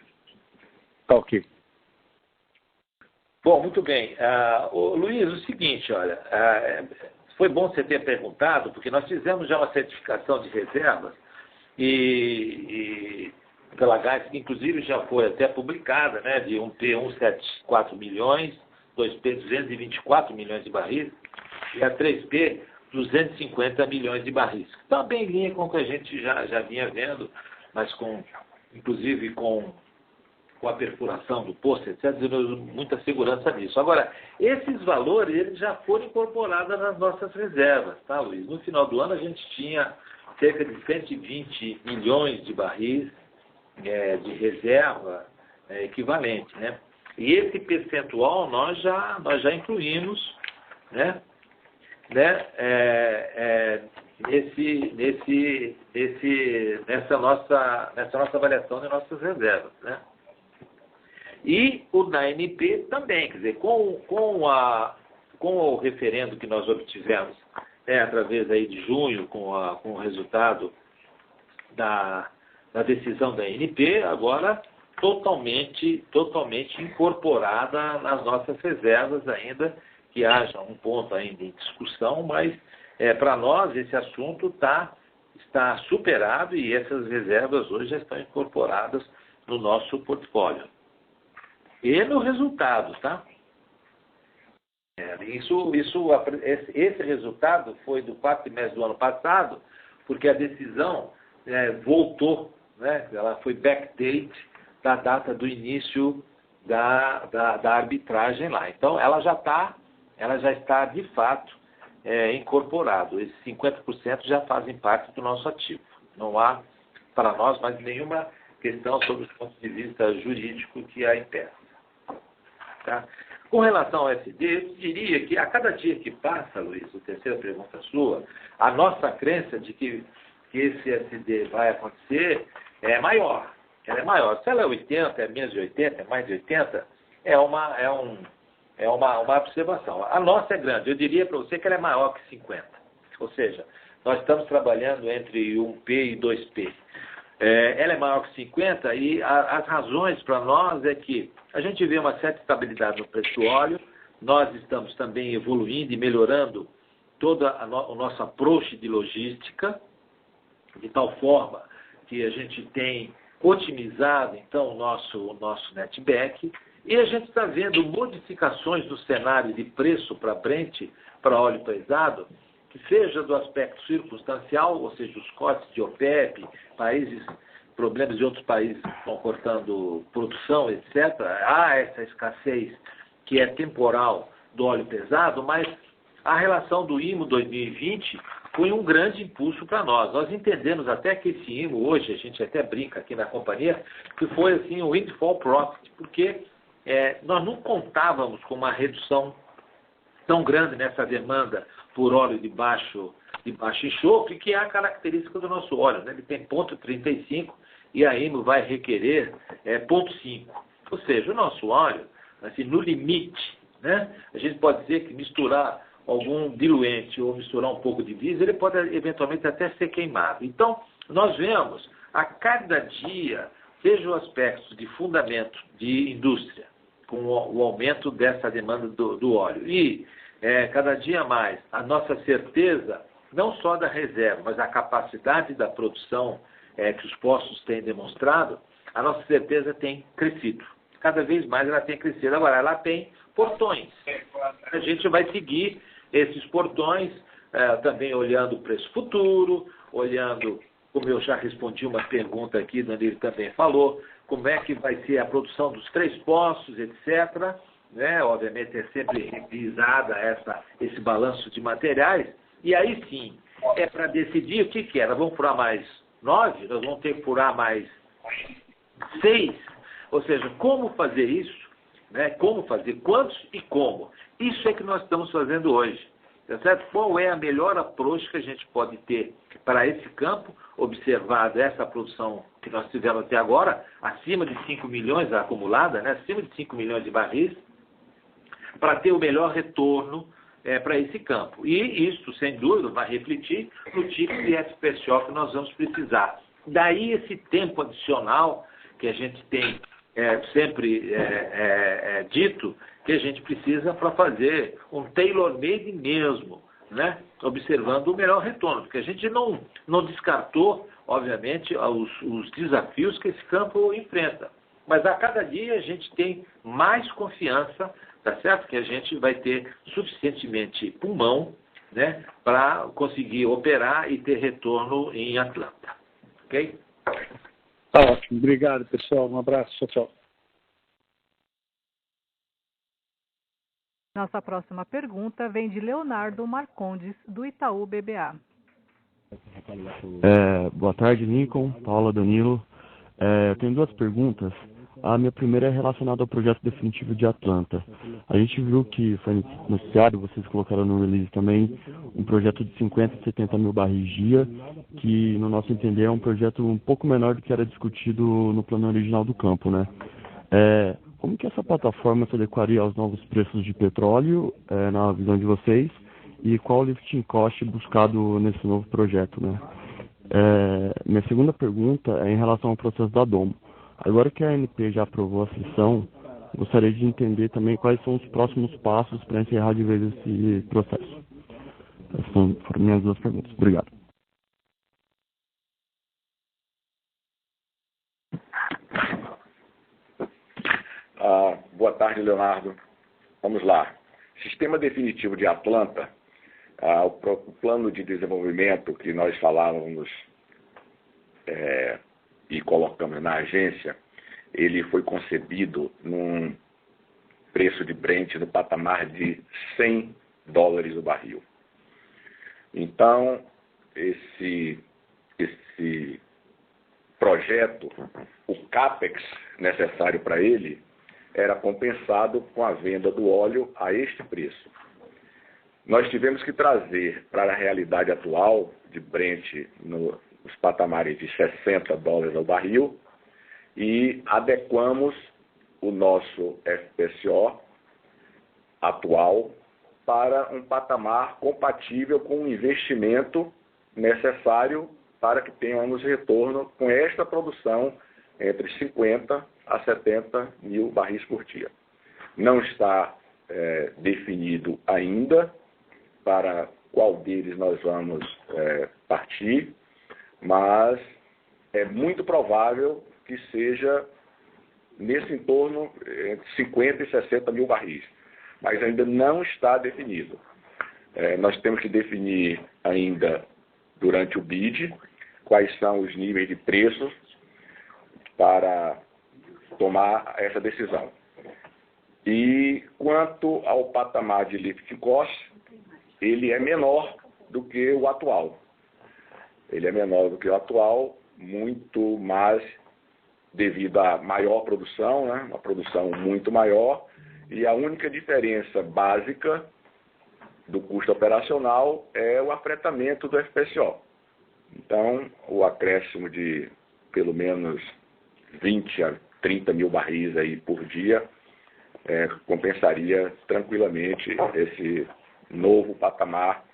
Ok. Bom, muito bem. Luiz, o seguinte, olha, foi bom você ter perguntado, porque nós fizemos já uma certificação de reservas e pela GAIS, que inclusive já foi até publicada, né, de 1P 174 milhões, 2P 224 milhões de barris e a 3P 250 milhões de barris. Está bem em linha com o que a gente já vinha vendo, mas inclusive com a perfuração do poço, etc., muita segurança nisso. Agora, esses valores eles já foram incorporados nas nossas reservas, tá, Luiz? No final do ano a gente tinha cerca de 120 milhões de barris de reserva equivalente, né? E esse percentual nós já incluímos, né? Nessa nossa avaliação de nossas reservas, né? E o da ANP também, quer dizer, com o referendo que nós obtivemos através aí de junho, com o resultado da decisão da ANP, agora totalmente incorporada nas nossas reservas, ainda que haja um ponto ainda em discussão, mas para nós esse assunto está superado e essas reservas hoje já estão incorporadas no nosso portfólio. E no resultado, tá? Esse resultado foi do quarto trimestre do ano passado, porque a decisão voltou, né? Ela foi backdate da data do início da arbitragem lá. Então, ela já está de fato incorporado. Esses 50% já fazem parte do nosso ativo. Não há, para nós, mais nenhuma questão sobre o ponto de vista jurídico que a impeça. Tá? Com relação ao SD, eu diria que a cada dia que passa, Luiz, a terceira pergunta sua, a nossa crença de que esse SD vai acontecer é maior. Ela é maior. Se ela é 80, é menos de 80, é mais de 80, é uma observação. A nossa é grande. Eu diria para você que ela é maior que 50. Ou seja, nós estamos trabalhando entre 1P e 2P. Ela é maior que 50 e as razões para nós é que a gente vê uma certa estabilidade no preço do óleo, nós estamos também evoluindo e melhorando todo o nosso approach de logística, de tal forma que a gente tem otimizado, então, o nosso netback, e a gente está vendo modificações do cenário de preço para Brent, para óleo pesado, que seja do aspecto circunstancial, ou seja, os cortes de OPEP, problemas de outros países que estão cortando produção, etc. Há essa escassez que é temporal do óleo pesado, mas a relação do IMO 2020 foi um grande impulso para nós. Nós entendemos até que esse IMO, hoje, a gente até brinca aqui na companhia, que foi assim o windfall profit, porque nós não contávamos com uma redução tão grande nessa demanda por óleo de baixo enxofre, que é a característica do nosso óleo, né? Ele tem 0,35 e a IMO vai requerer 0,5. Ou seja, o nosso óleo, assim, no limite, né? A gente pode dizer que misturar algum diluente ou misturar um pouco de diesel, ele pode eventualmente até ser queimado. Então, nós vemos a cada dia, seja o aspecto de fundamento de indústria, com o aumento dessa demanda do óleo. E, cada dia mais, a nossa certeza, não só da reserva, mas a capacidade da produção que os postos têm demonstrado, a nossa certeza tem crescido. Cada vez mais ela tem crescido. Agora, ela tem portões. A gente vai seguir esses portões, também olhando o preço futuro, olhando, como eu já respondi uma pergunta aqui, onde ele também falou, como é que vai ser a produção dos 3 postos, etc. Né? Obviamente é sempre revisada esse balanço de materiais, e aí sim, é para decidir o que é. Nós vamos furar mais 9, nós vamos ter que furar mais 6, ou seja, como fazer isso, né? Como fazer, quantos e como. Isso é que nós estamos fazendo hoje. Tá certo? Qual é a melhor approach que a gente pode ter para esse campo, observado essa produção que nós tivemos até agora, acima de 5 milhões acumulada, né? Acima de 5 milhões de barris, para ter o melhor retorno para esse campo. E isso, sem dúvida, vai refletir no tipo de FPSO que nós vamos precisar. Daí esse tempo adicional que a gente tem sempre dito que a gente precisa para fazer um tailor-made mesmo, né? Observando o melhor retorno, porque a gente não descartou, obviamente, os desafios que esse campo enfrenta. Mas a cada dia a gente tem mais confiança, tá certo? Que a gente vai ter suficientemente pulmão, né, para conseguir operar e ter retorno em Atlanta. Ok? Tá ótimo. Obrigado, pessoal. Um abraço. Tchau, tchau. Nossa próxima pergunta vem de Leonardo Marcondes, do Itaú BBA. Boa tarde, Lincoln, Paula, Danilo. Eu tenho 2 perguntas. A minha primeira é relacionada ao projeto definitivo de Atlanta. A gente viu que foi anunciado, vocês colocaram no release também, um projeto de 50 a 70 mil barris dia, que, no nosso entender, é um projeto um pouco menor do que era discutido no plano original do campo, né? Como que essa plataforma se adequaria aos novos preços de petróleo, na visão de vocês, e qual o lifting cost buscado nesse novo projeto, né? Minha segunda pergunta é em relação ao processo da Domo. Agora que a ANP já aprovou a sessão, gostaria de entender também quais são os próximos passos para encerrar de vez esse processo. Essas foram minhas 2 perguntas. Obrigado. Boa tarde, Leonardo. Vamos lá. Sistema definitivo de Atlanta, o plano de desenvolvimento que nós falávamos e colocamos na agência, ele foi concebido num preço de Brent no patamar de $100 o barril. Então, esse projeto, o CAPEX necessário para ele, era compensado com a venda do óleo a este preço. Nós tivemos que trazer para a realidade atual de Brent nos patamares de $60 ao barril e adequamos o nosso FPSO atual para um patamar compatível com o investimento necessário para que tenhamos retorno com esta produção entre 50 a 70 mil barris por dia. Não está definido ainda para qual deles nós vamos partir, mas é muito provável que seja nesse entorno entre 50 e 60 mil barris, mas ainda não está definido. Nós temos que definir ainda durante o BID quais são os níveis de preço para tomar essa decisão. E quanto ao patamar de lifting cost, ele é menor do que o atual. Ele é menor do que o atual, muito mais devido à maior produção, né? Uma produção muito maior, e a única diferença básica do custo operacional é o afretamento do FPSO. Então, o acréscimo de pelo menos 20 a 30 mil barris aí por dia compensaria tranquilamente esse novo patamar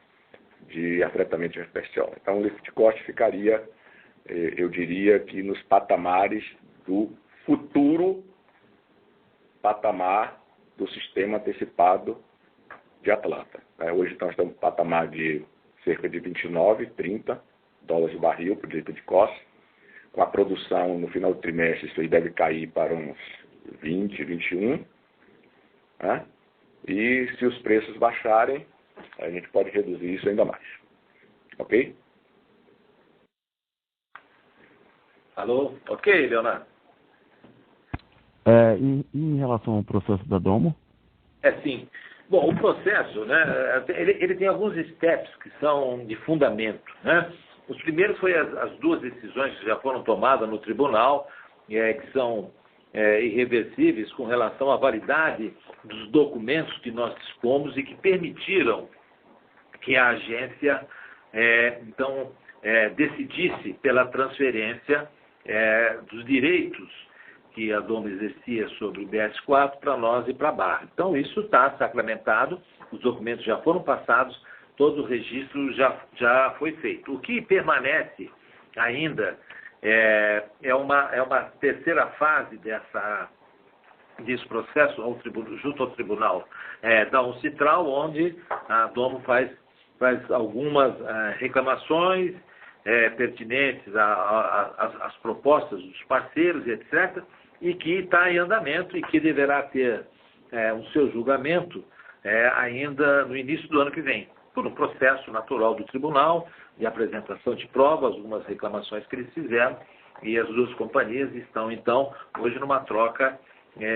de afretamento de FPSO. Então, o lift cost ficaria, eu diria que nos patamares do futuro patamar do sistema antecipado de Atlanta. Hoje nós estamos no patamar de cerca de 29, 30 dólares o barril por litro de cost. Com a produção no final do trimestre, isso aí deve cair para uns 20, 21. Né? E se os preços baixarem, a gente pode reduzir isso ainda mais. Ok? Alô? Ok, Leonardo? Em relação ao processo da Domo? Sim. Bom, o processo, né, ele tem alguns steps que são de fundamento, né? Os primeiros foi as duas decisões que já foram tomadas no tribunal, que são irreversíveis com relação à validade dos documentos que nós dispomos e que permitiram que a agência, decidisse pela transferência dos direitos que a Domo exercia sobre o BS4 para nós e para a Barra. Então, isso está sacramentado, os documentos já foram passados, todo o registro já foi feito. O que permanece ainda é uma terceira fase desse processo junto ao tribunal da Uncitral, onde a Domo faz algumas reclamações pertinentes às propostas dos parceiros, etc., e que está em andamento e que deverá ter o seu julgamento ainda no início do ano que vem, por um processo natural do tribunal de apresentação de provas, algumas reclamações que eles fizeram, e as duas companhias estão, então, hoje numa troca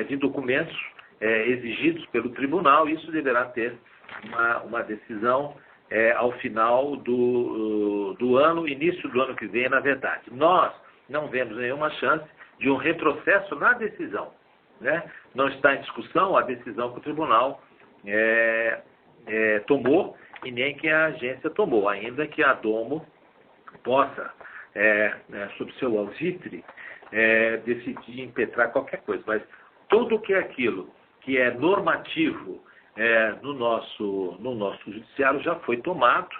de documentos exigidos pelo tribunal, e isso deverá ter uma decisão ao final do ano, início do ano que vem, na verdade. Nós não vemos nenhuma chance de um retrocesso na decisão, né? Não está em discussão a decisão que o tribunal tomou e nem que a agência tomou, ainda que a Domo possa, sob seu alvitre, decidir impetrar qualquer coisa. Mas tudo o que é aquilo que é normativo no nosso judiciário já foi tomado,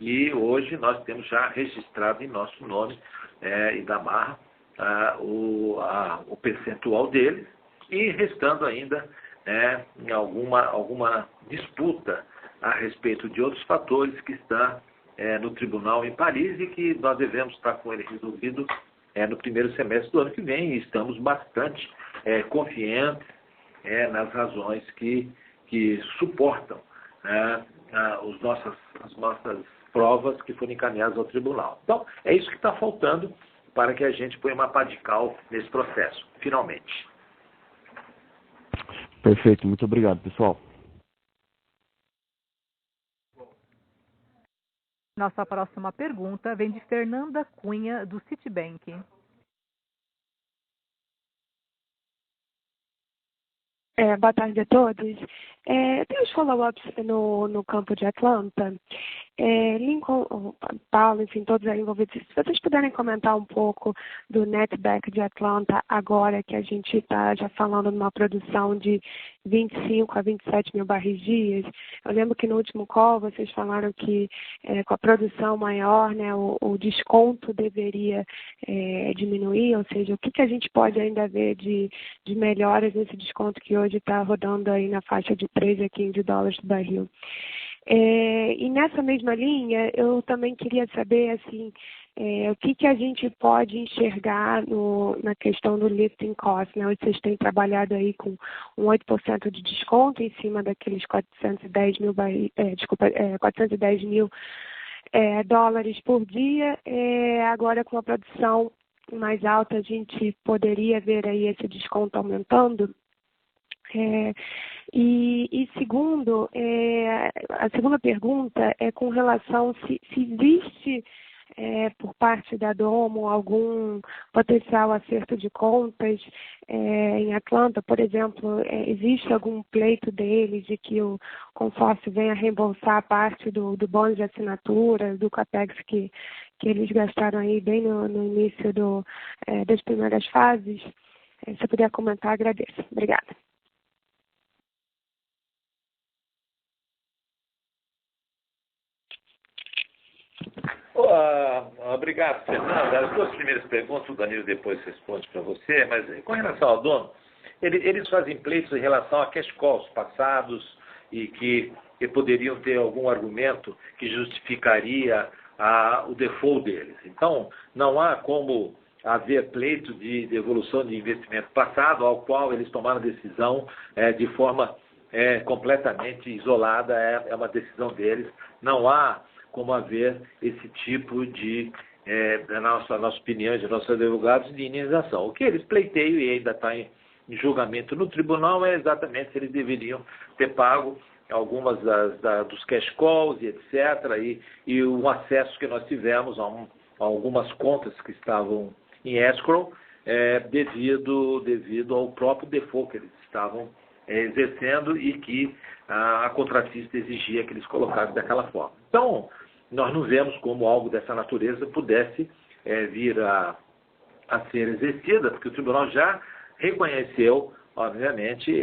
e hoje nós temos já registrado em nosso nome e da Barra o percentual deles, e restando ainda alguma disputa a respeito de outros fatores que está no tribunal em Paris, e que nós devemos estar com ele resolvido no primeiro semestre do ano que vem, e estamos bastante confiantes nas razões que suportam as nossas provas que foram encaminhadas ao tribunal. Então, é isso que está faltando para que a gente ponha uma pá de cal nesse processo, finalmente. Perfeito, muito obrigado, pessoal. Nossa próxima pergunta vem de Fernanda Cunha, do Citibank. Boa tarde a todos. Tem os follow-ups no campo de Atlanta. Lincoln, Paulo, enfim, todos aí envolvidos. Se vocês puderem comentar um pouco do netback de Atlanta, agora que a gente está já falando numa produção de 25 a 27 mil barris dias. Eu lembro que no último call vocês falaram que com a produção maior, né, o desconto deveria diminuir, ou seja, o que a gente pode ainda ver de melhoras nesse desconto que hoje está rodando aí na faixa de 13 a 15 dólares do barril. E nessa mesma linha, eu também queria saber assim, o que a gente pode enxergar na questão do lifting cost, né? Hoje vocês têm trabalhado aí com um 8% de desconto em cima daqueles 410 mil dólares por dia. Agora, com a produção mais alta, a gente poderia ver aí esse desconto aumentando. E segundo, a segunda pergunta é com relação se existe por parte da Domo algum potencial acerto de contas em Atlanta, por exemplo, existe algum pleito deles de que o consórcio venha reembolsar parte do bônus de assinatura, do CAPEX que eles gastaram aí bem no início das primeiras fases? Se eu puder comentar, agradeço. Obrigada. Obrigado, Fernanda. As duas primeiras perguntas, o Danilo depois responde para você, mas com relação ao dono, eles fazem pleitos em relação a cash calls passados e que poderiam ter algum argumento que justificaria o default deles. Então, não há como haver pleito de devolução de investimento passado ao qual eles tomaram decisão de forma completamente isolada, é uma decisão deles. Não há como haver esse tipo de, na nossa opinião, de nossos advogados, de indenização. O que eles pleiteiam e ainda está em julgamento no tribunal é exatamente se eles deveriam ter pago algumas dos cash calls e etc. E o acesso que nós tivemos a algumas contas que estavam em escrow devido ao próprio default que eles estavam exercendo e que a contratista exigia que eles colocassem daquela forma. Então, nós não vemos como algo dessa natureza pudesse vir a ser exercida, porque o tribunal já reconheceu, obviamente,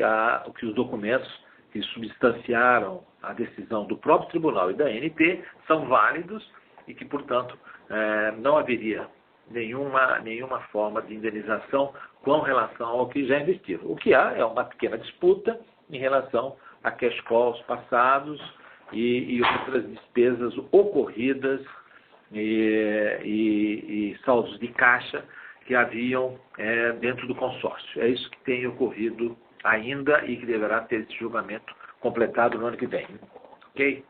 que os documentos que substanciaram a decisão do próprio tribunal e da ANP são válidos e que, portanto, não haveria nenhuma forma de indenização com relação ao que já investiram. O que há é uma pequena disputa em relação a cash calls passados e outras despesas ocorridas e saldos de caixa que haviam dentro do consórcio. É isso que tem ocorrido ainda e que deverá ter esse julgamento completado no ano que vem. Ok?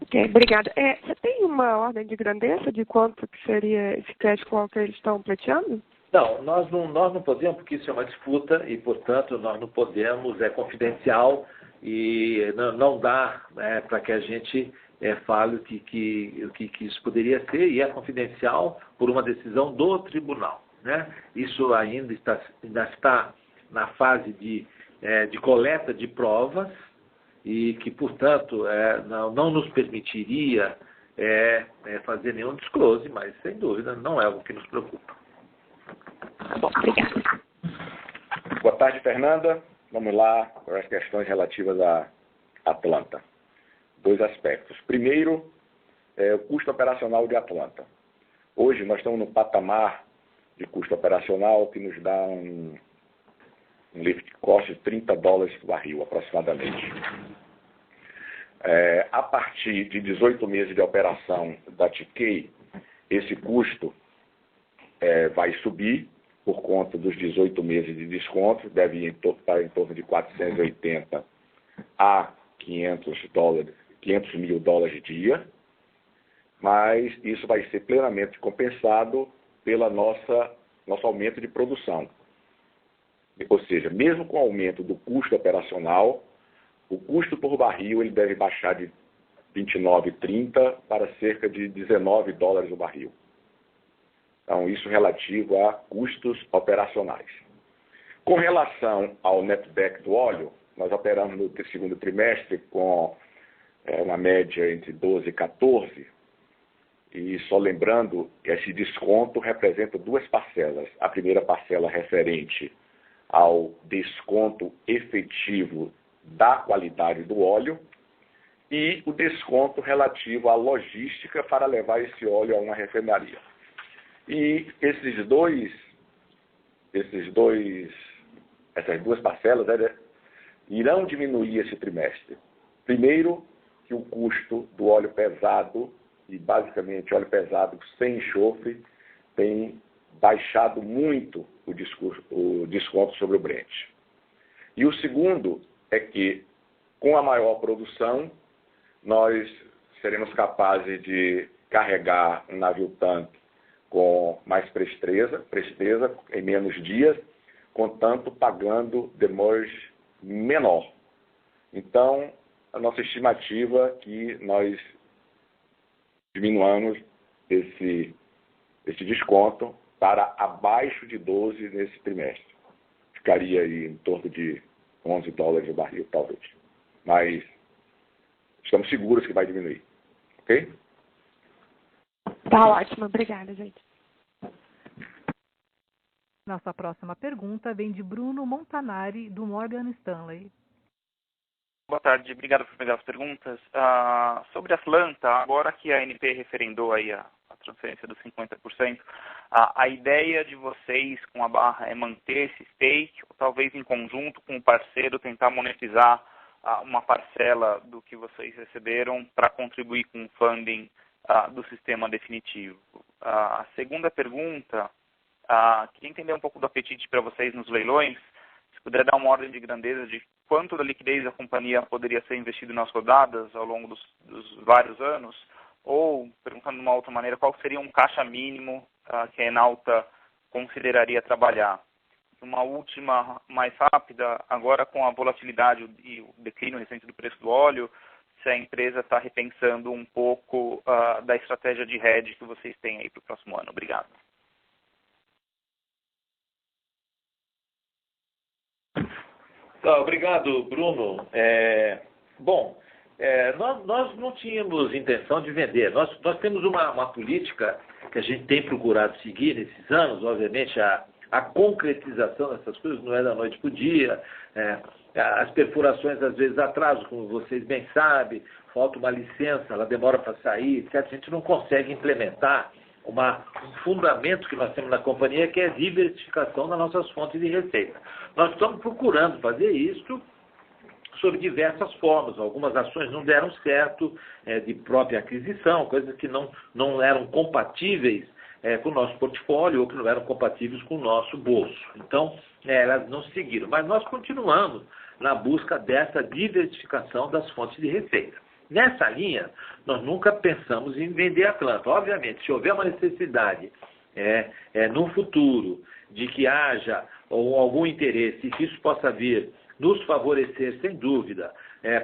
Ok, obrigada. Você tem uma ordem de grandeza de quanto que seria esse cash call que eles estão pleiteando? Não, nós não podemos, porque isso é uma disputa e, portanto, nós não podemos, é confidencial e não dá para que a gente fale o que isso poderia ser e é confidencial por uma decisão do tribunal, né? Isso ainda está na fase de coleta de provas e que, portanto, não nos permitiria fazer nenhum disclose, mas, sem dúvida, não é algo que nos preocupa. Bom, obrigada. Boa tarde, Fernanda. Vamos lá para as questões relativas a Atlanta. Dois aspectos. Primeiro, o custo operacional de Atlanta. Hoje nós estamos no patamar de custo operacional que nos dá um lift cost de $30 por barril, aproximadamente. A partir de 18 meses de operação da TK, esse custo vai subir por conta dos 18 meses de desconto, deve estar em torno de 480 a 500 mil dólares dia, mas isso vai ser plenamente compensado pela nosso aumento de produção. Ou seja, mesmo com o aumento do custo operacional, o custo por barril ele deve baixar de 29,30 para cerca de $19 o barril. Então, isso relativo a custos operacionais. Com relação ao netback do óleo, nós operamos no segundo trimestre com uma média entre 12 e 14, e só lembrando que esse desconto representa duas parcelas. A primeira parcela referente ao desconto efetivo da qualidade do óleo e o desconto relativo à logística para levar esse óleo a uma refinaria. E essas duas parcelas irão diminuir esse trimestre. Primeiro, que o custo do óleo pesado, e basicamente óleo pesado sem enxofre, tem baixado muito o desconto sobre o Brent. E o segundo é que, com a maior produção, nós seremos capazes de carregar um navio tanque com mais presteza em menos dias, contanto pagando demurrage menor. Então, a nossa estimativa é que nós diminuamos esse desconto para abaixo de 12 nesse trimestre. Ficaria aí em torno de $11 o barril, talvez. Mas estamos seguros que vai diminuir. Ok? Tá ótimo. Obrigada, gente. Nossa próxima pergunta vem de Bruno Montanari, do Morgan Stanley. Boa tarde, obrigado por pegar as perguntas. Sobre Atlanta, agora que a ANP referendou aí a transferência dos 50%, a ideia de vocês com a Barra é manter esse stake, ou talvez em conjunto com o parceiro tentar monetizar uma parcela do que vocês receberam para contribuir com o funding do sistema definitivo? A segunda pergunta, queria entender um pouco do apetite para vocês nos leilões, se puder dar uma ordem de grandeza de quanto da liquidez da companhia poderia ser investido nas rodadas ao longo dos vários anos, ou, perguntando de uma outra maneira, qual seria um caixa mínimo que a Enauta consideraria trabalhar? Uma última, mais rápida, agora com a volatilidade e o declínio recente do preço do óleo, se a empresa está repensando um pouco da estratégia de hedge que vocês têm aí para o próximo ano. Obrigado. Obrigado, Bruno. Nós não tínhamos intenção de vender. Nós temos uma política que a gente tem procurado seguir nesses anos. Obviamente, a concretização dessas coisas não é da noite para o dia. As perfurações, às vezes, atrasam, como vocês bem sabem. Falta uma licença, ela demora para sair, etc. A gente não consegue implementar um fundamento que nós temos na companhia, que é a diversificação das nossas fontes de receita. Nós estamos procurando fazer isso sob diversas formas. Algumas ações não deram certo, de própria aquisição, coisas que não eram compatíveis com o nosso portfólio ou que não eram compatíveis com o nosso bolso. Então, elas não seguiram. Mas nós continuamos na busca dessa diversificação das fontes de receita. Nessa linha, nós nunca pensamos em vender Atlanta. Obviamente, se houver uma necessidade no futuro de que haja algum interesse e que isso possa vir nos favorecer, sem dúvida,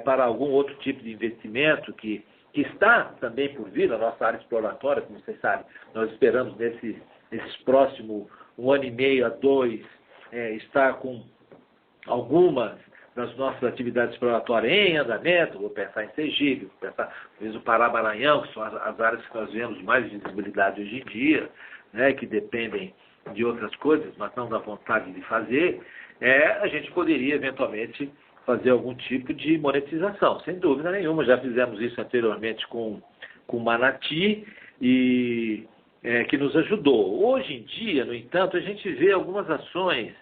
para algum outro tipo de investimento que está também por vir na nossa área exploratória, como vocês sabem, nós esperamos nesses próximos 1 ano e meio a 2, estar com algumas das nossas atividades exploratórias em andamento. Vou pensar em Sergipe, vou pensar talvez o Pará, Maranhão, que são as áreas que nós vemos mais visibilidade hoje em dia, que dependem de outras coisas, mas não da vontade de fazer. A gente poderia eventualmente fazer algum tipo de monetização, sem dúvida nenhuma. Já fizemos isso anteriormente com Manati e que nos ajudou. Hoje em dia, no entanto, a gente vê algumas ações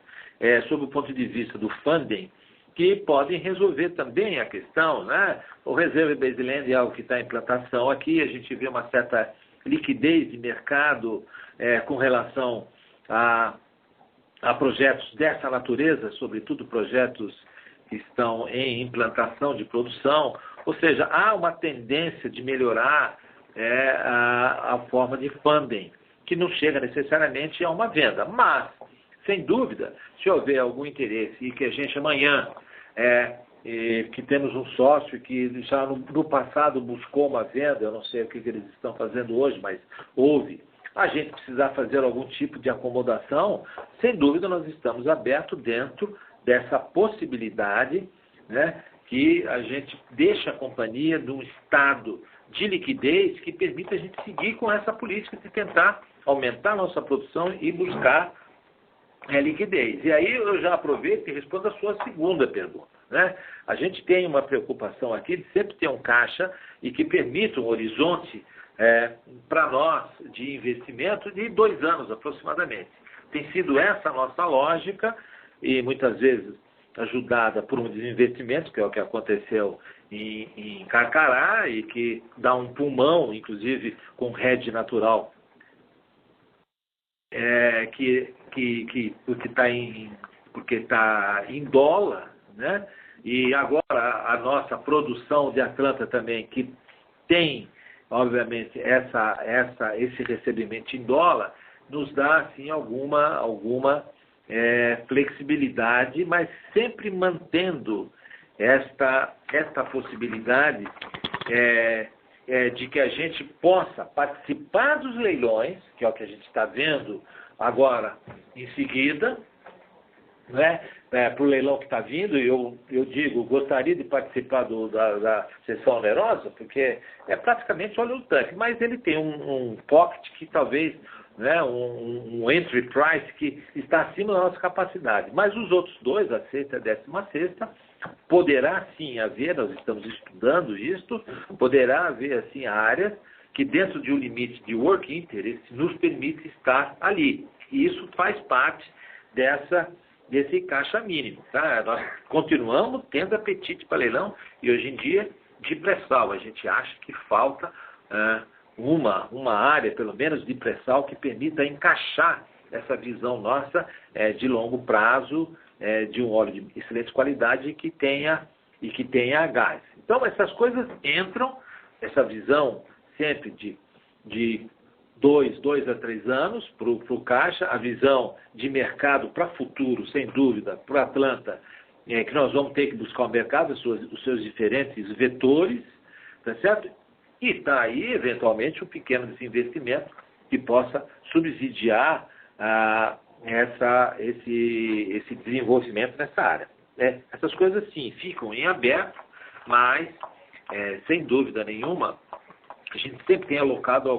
sob o ponto de vista do funding que podem resolver também a questão, né? O Reserve Based Land é algo que está em implantação aqui. A gente vê uma certa liquidez de mercado com relação a projetos dessa natureza, sobretudo projetos que estão em implantação de produção. Ou seja, há uma tendência de melhorar a forma de funding, que não chega necessariamente a uma venda. Mas, sem dúvida, se houver algum interesse e que a gente amanhã, que temos um sócio que já no passado buscou uma venda, eu não sei o que eles estão fazendo hoje, mas houve, a gente precisar fazer algum tipo de acomodação, sem dúvida nós estamos abertos dentro dessa possibilidade, né, que a gente deixa a companhia num estado de liquidez que permita a gente seguir com essa política de tentar aumentar a nossa produção e buscar liquidez. E aí eu já aproveito e respondo a sua segunda pergunta, né? A gente tem uma preocupação aqui de sempre ter um caixa e que permita um horizonte para nós de investimento de 2 anos aproximadamente. Tem sido essa a nossa lógica e muitas vezes ajudada por um desinvestimento, que é o que aconteceu em Carcará e que dá um pulmão, inclusive com hedge natural, porque está em dólar, né? E agora a nossa produção de Atlanta também, que tem, obviamente, esse recebimento em dólar, nos dá, assim, alguma flexibilidade, mas sempre mantendo esta possibilidade de que a gente possa participar dos leilões, que é o que a gente está vendo agora em seguida, né? Para o leilão que está vindo, eu digo, gostaria de participar da sessão onerosa, porque é praticamente óleo no tanque, mas ele tem um pocket que talvez, né, um entry price que está acima da nossa capacidade. Mas os outros dois, a sexta e a 16ª, poderá sim haver, nós estamos estudando isto, poderá haver assim áreas que dentro de um limite de work interest nos permite estar ali. E isso faz parte desse caixa mínimo. Tá? Nós continuamos tendo apetite para leilão e hoje em dia de pré-sal. A gente acha que falta uma área, pelo menos de pré-sal, que permita encaixar essa visão nossa de longo prazo, de um óleo de excelente qualidade e que tenha gás. Então essas coisas entram, essa visão sempre de 2 a 3 anos para o caixa, a visão de mercado para futuro, sem dúvida, para o Atlanta, que nós vamos ter que buscar o mercado, os seus diferentes vetores, tá certo? E está aí, eventualmente, um pequeno desinvestimento que possa subsidiar esse desenvolvimento nessa área. Essas coisas, sim, ficam em aberto, mas, sem dúvida nenhuma, a gente sempre tem alocado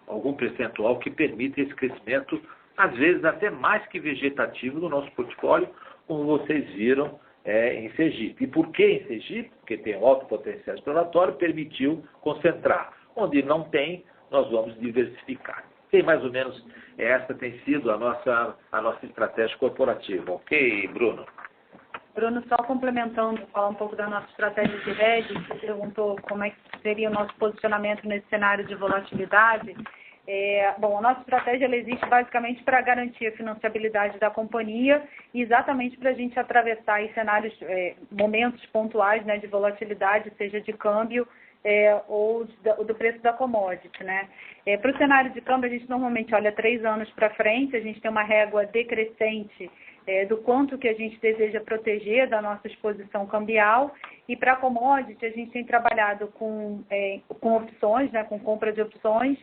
algum percentual que permita esse crescimento, às vezes até mais que vegetativo no nosso portfólio, como vocês viram em Sergipe. E por que em Sergipe? Porque tem um alto potencial exploratório, permitiu concentrar. Onde não tem, nós vamos diversificar. Tem mais ou menos, essa tem sido a nossa estratégia corporativa. Ok, Bruno? Bruno, só complementando, falar um pouco da nossa estratégia de hedge, você perguntou como é que seria o nosso posicionamento nesse cenário de volatilidade. Bom, a nossa estratégia ela existe basicamente para garantir a financiabilidade da companhia e exatamente para a gente atravessar aí cenários, momentos pontuais, né, de volatilidade, seja de câmbio ou do preço da commodity, né? Para o cenário de câmbio, a gente normalmente olha 3 anos para frente, a gente tem uma régua decrescente do quanto que a gente deseja proteger da nossa exposição cambial. E para a commodity, a gente tem trabalhado com opções, né, com compra de opções,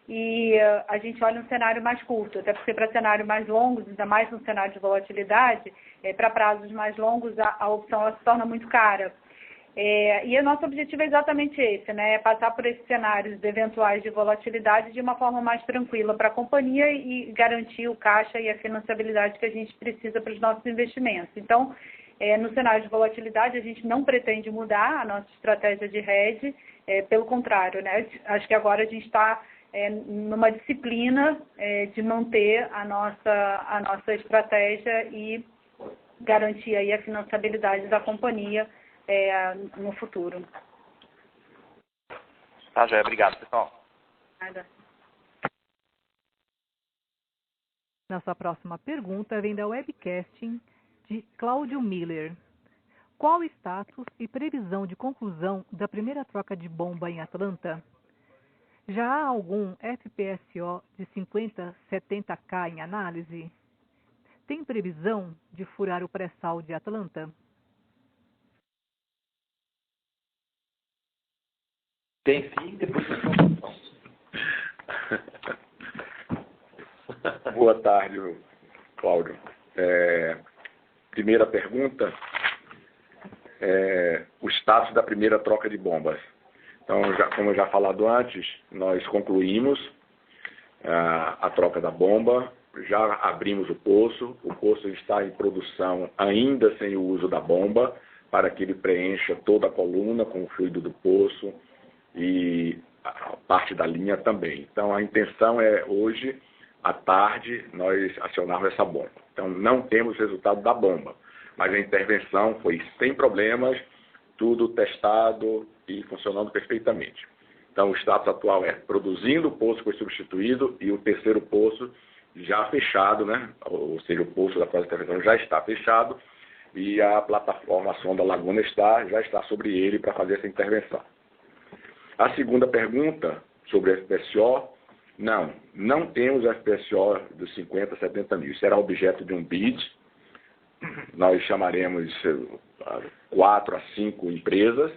e a gente olha um cenário mais curto, até porque para cenários mais longos, ainda mais no cenário de volatilidade, para prazos mais longos, a opção ela se torna muito cara. E o nosso objetivo é exatamente esse, né? É passar por esses cenários eventuais de volatilidade de uma forma mais tranquila para a companhia e garantir o caixa e a financiabilidade que a gente precisa para os nossos investimentos. Então, no cenário de volatilidade, a gente não pretende mudar a nossa estratégia de hedge, pelo contrário, né? Acho que agora a gente está numa disciplina de manter a nossa estratégia e garantir aí a financiabilidade da companhia no futuro. Tá, Joia. Obrigado, pessoal. Nada. Nossa próxima pergunta vem da webcasting de Cláudio Miller. Qual o status e previsão de conclusão da primeira troca de bomba em Atlanta? Já há algum FPSO de 50-70K em análise? Tem previsão de furar o pré-sal de Atlanta? Tem sim, depois da Boa tarde, Cláudio. Primeira pergunta, o status da primeira troca de bombas. Então, como eu já falado antes, nós concluímos a troca da bomba, já abrimos o poço está em produção ainda sem o uso da bomba, para que ele preencha toda a coluna com o fluido do poço e a parte da linha também. Então, a intenção é hoje, à tarde, nós acionarmos essa bomba. Então, não temos resultado da bomba, mas a intervenção foi sem problemas, tudo testado e funcionando perfeitamente. Então, o status atual é produzindo, o poço foi substituído e o terceiro poço já fechado, né? Ou seja, o poço da próxima intervenção já está fechado e a plataforma, a sonda Laguna já está sobre ele para fazer essa intervenção. A segunda pergunta, sobre a FPSO, Não temos FPSO dos 50, 70 mil. Será objeto de um bid. Nós chamaremos 4 a 5 empresas,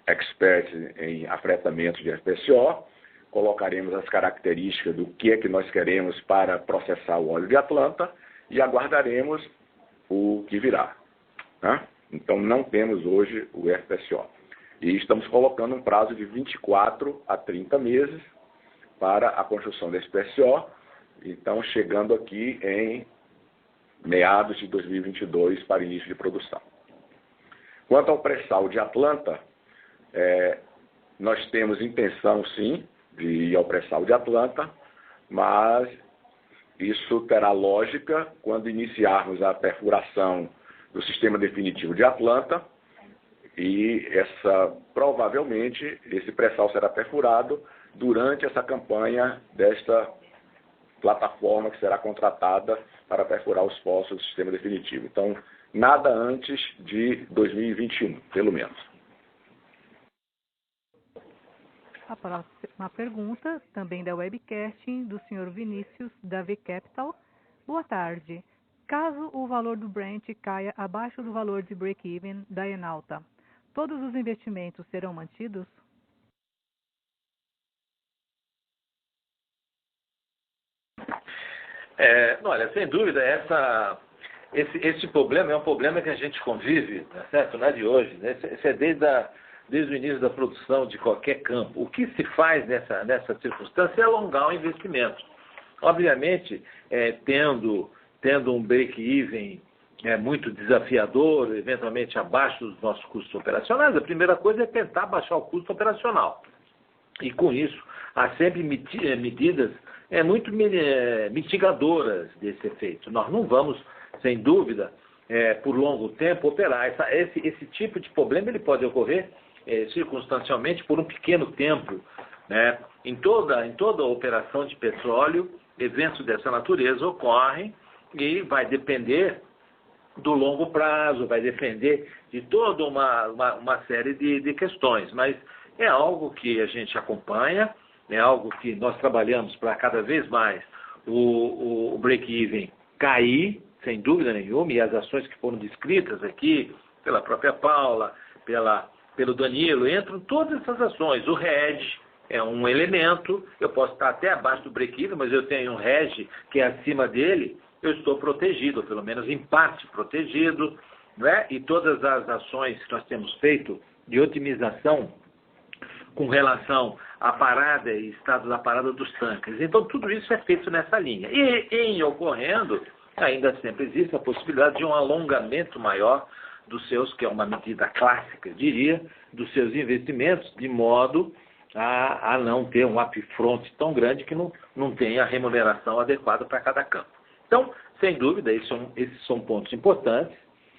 experts em afretamento de FPSO. Colocaremos as características do que é que nós queremos para processar o óleo de Atlanta e aguardaremos o que virá. Né? Então, não temos hoje o FPSO. E estamos colocando um prazo de 24 a 30 meses para a construção desse FPSO. Então, chegando aqui em meados de 2022 para início de produção. Quanto ao pré-sal de Atlanta, nós temos intenção, sim, de ir ao pré-sal de Atlanta, mas isso terá lógica quando iniciarmos a perfuração do sistema definitivo de Atlanta e provavelmente esse pré-sal será perfurado durante essa campanha desta plataforma que será contratada para perfurar os poços do sistema definitivo. Então, nada antes de 2021, pelo menos. A próxima pergunta, também da webcasting, do Sr. Vinícius, da V Capital. Boa tarde. Caso o valor do Brent caia abaixo do valor de break-even da Enalta, todos os investimentos serão mantidos? Olha, sem dúvida, esse problema é um problema que a gente convive, tá certo? Não é de hoje, né? Esse é desde o início da produção de qualquer campo. O que se faz nessa circunstância é alongar o investimento. Obviamente, tendo um break-even muito desafiador, eventualmente abaixo dos nossos custos operacionais, a primeira coisa é tentar baixar o custo operacional. E com isso, há sempre medidas muito mitigadoras desse efeito. Nós não vamos, sem dúvida, por longo tempo, operar. Esse tipo de problema ele pode ocorrer circunstancialmente por um pequeno tempo. Né? Em toda operação de petróleo, eventos dessa natureza ocorrem e vai depender do longo prazo, vai depender de toda uma série de questões. Mas é algo que a gente acompanha, é algo que nós trabalhamos para cada vez mais o break-even cair, sem dúvida nenhuma, e as ações que foram descritas aqui pela própria Paula, pelo Danilo, entram todas essas ações. O hedge é um elemento, eu posso estar até abaixo do break-even, mas eu tenho um hedge que é acima dele, eu estou protegido, pelo menos em parte protegido, né? E todas as ações que nós temos feito de otimização com relação à parada e estado da parada dos tanques. Então, tudo isso é feito nessa linha. E, em ocorrendo, ainda sempre existe a possibilidade de um alongamento maior dos seus, que é uma medida clássica, eu diria, dos seus investimentos, de modo a não ter um upfront tão grande que não tenha a remuneração adequada para cada campo. Então, sem dúvida, esses são pontos importantes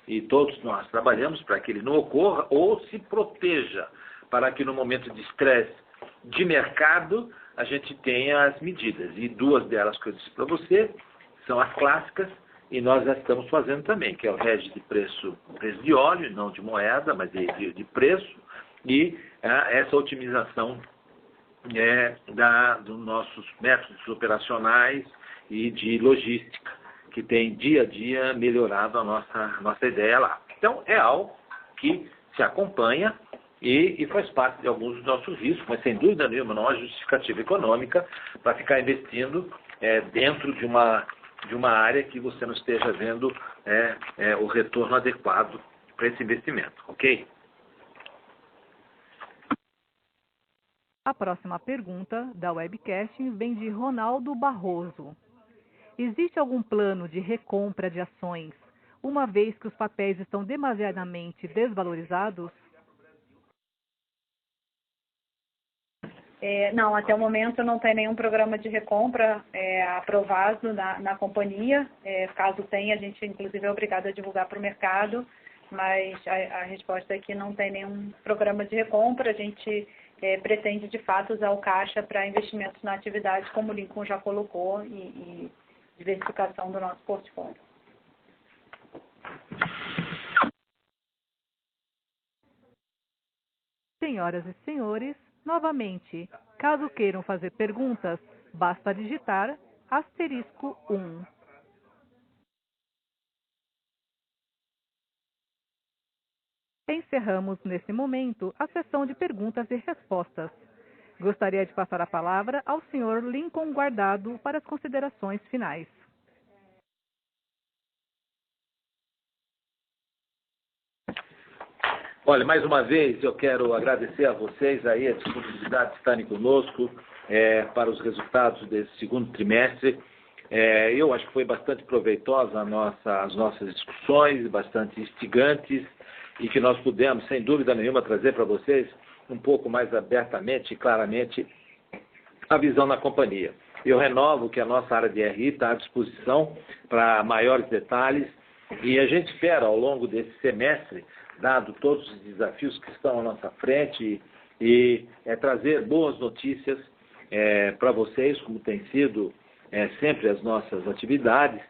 e todos nós trabalhamos para que ele não ocorra ou se proteja, para que no momento de estresse de mercado a gente tenha as medidas. E duas delas que eu disse para você são as clássicas e nós já estamos fazendo também, que é o hedge de preço de óleo, não de moeda, mas de preço, e essa otimização dos nossos métodos operacionais e de logística, que tem dia a dia melhorado a nossa ideia lá. Então, é algo que se acompanha e faz parte de alguns dos nossos riscos, mas sem dúvida nenhuma não há justificativa econômica para ficar investindo dentro de uma área que você não esteja vendo o retorno adequado para esse investimento, ok? A próxima pergunta da webcast vem de Ronaldo Barroso. Existe algum plano de recompra de ações, uma vez que os papéis estão demasiadamente desvalorizados? Não, até o momento não tem nenhum programa de recompra aprovado na companhia. Caso tenha, a gente inclusive é obrigado a divulgar para o mercado, mas a resposta é que não tem nenhum programa de recompra. A gente pretende, de fato, usar o caixa para investimentos na atividade, como o Lincoln já colocou, e diversificação do nosso portfólio. Senhoras e senhores, novamente, Caso queiram fazer perguntas, basta digitar *1. Encerramos, nesse momento, a sessão de perguntas e respostas. Gostaria de passar a palavra ao Sr. Lincoln Guardado para as considerações finais. Olha, mais uma vez eu quero agradecer a vocês aí a disponibilidade de estarem conosco para os resultados desse segundo trimestre. Eu acho que foi bastante proveitosa as nossas discussões, bastante instigantes, e que nós pudemos, sem dúvida nenhuma, trazer para vocês um pouco mais abertamente e claramente a visão da companhia. Eu renovo que a nossa área de RI está à disposição para maiores detalhes, e a gente espera, ao longo desse semestre, dado todos os desafios que estão à nossa frente, trazer boas notícias para vocês, como tem sido sempre as nossas atividades,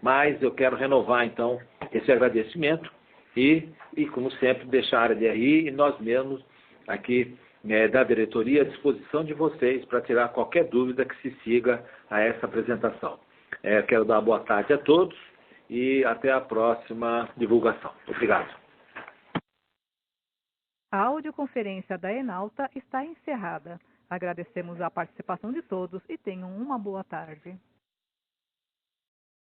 mas eu quero renovar, então, esse agradecimento e, como sempre, deixar a área de RI e nós mesmos aqui da diretoria à disposição de vocês para tirar qualquer dúvida que se siga a essa apresentação. Quero dar uma boa tarde a todos e até a próxima divulgação. Obrigado. A audioconferência da Enauta está encerrada. Agradecemos a participação de todos e tenham uma boa tarde.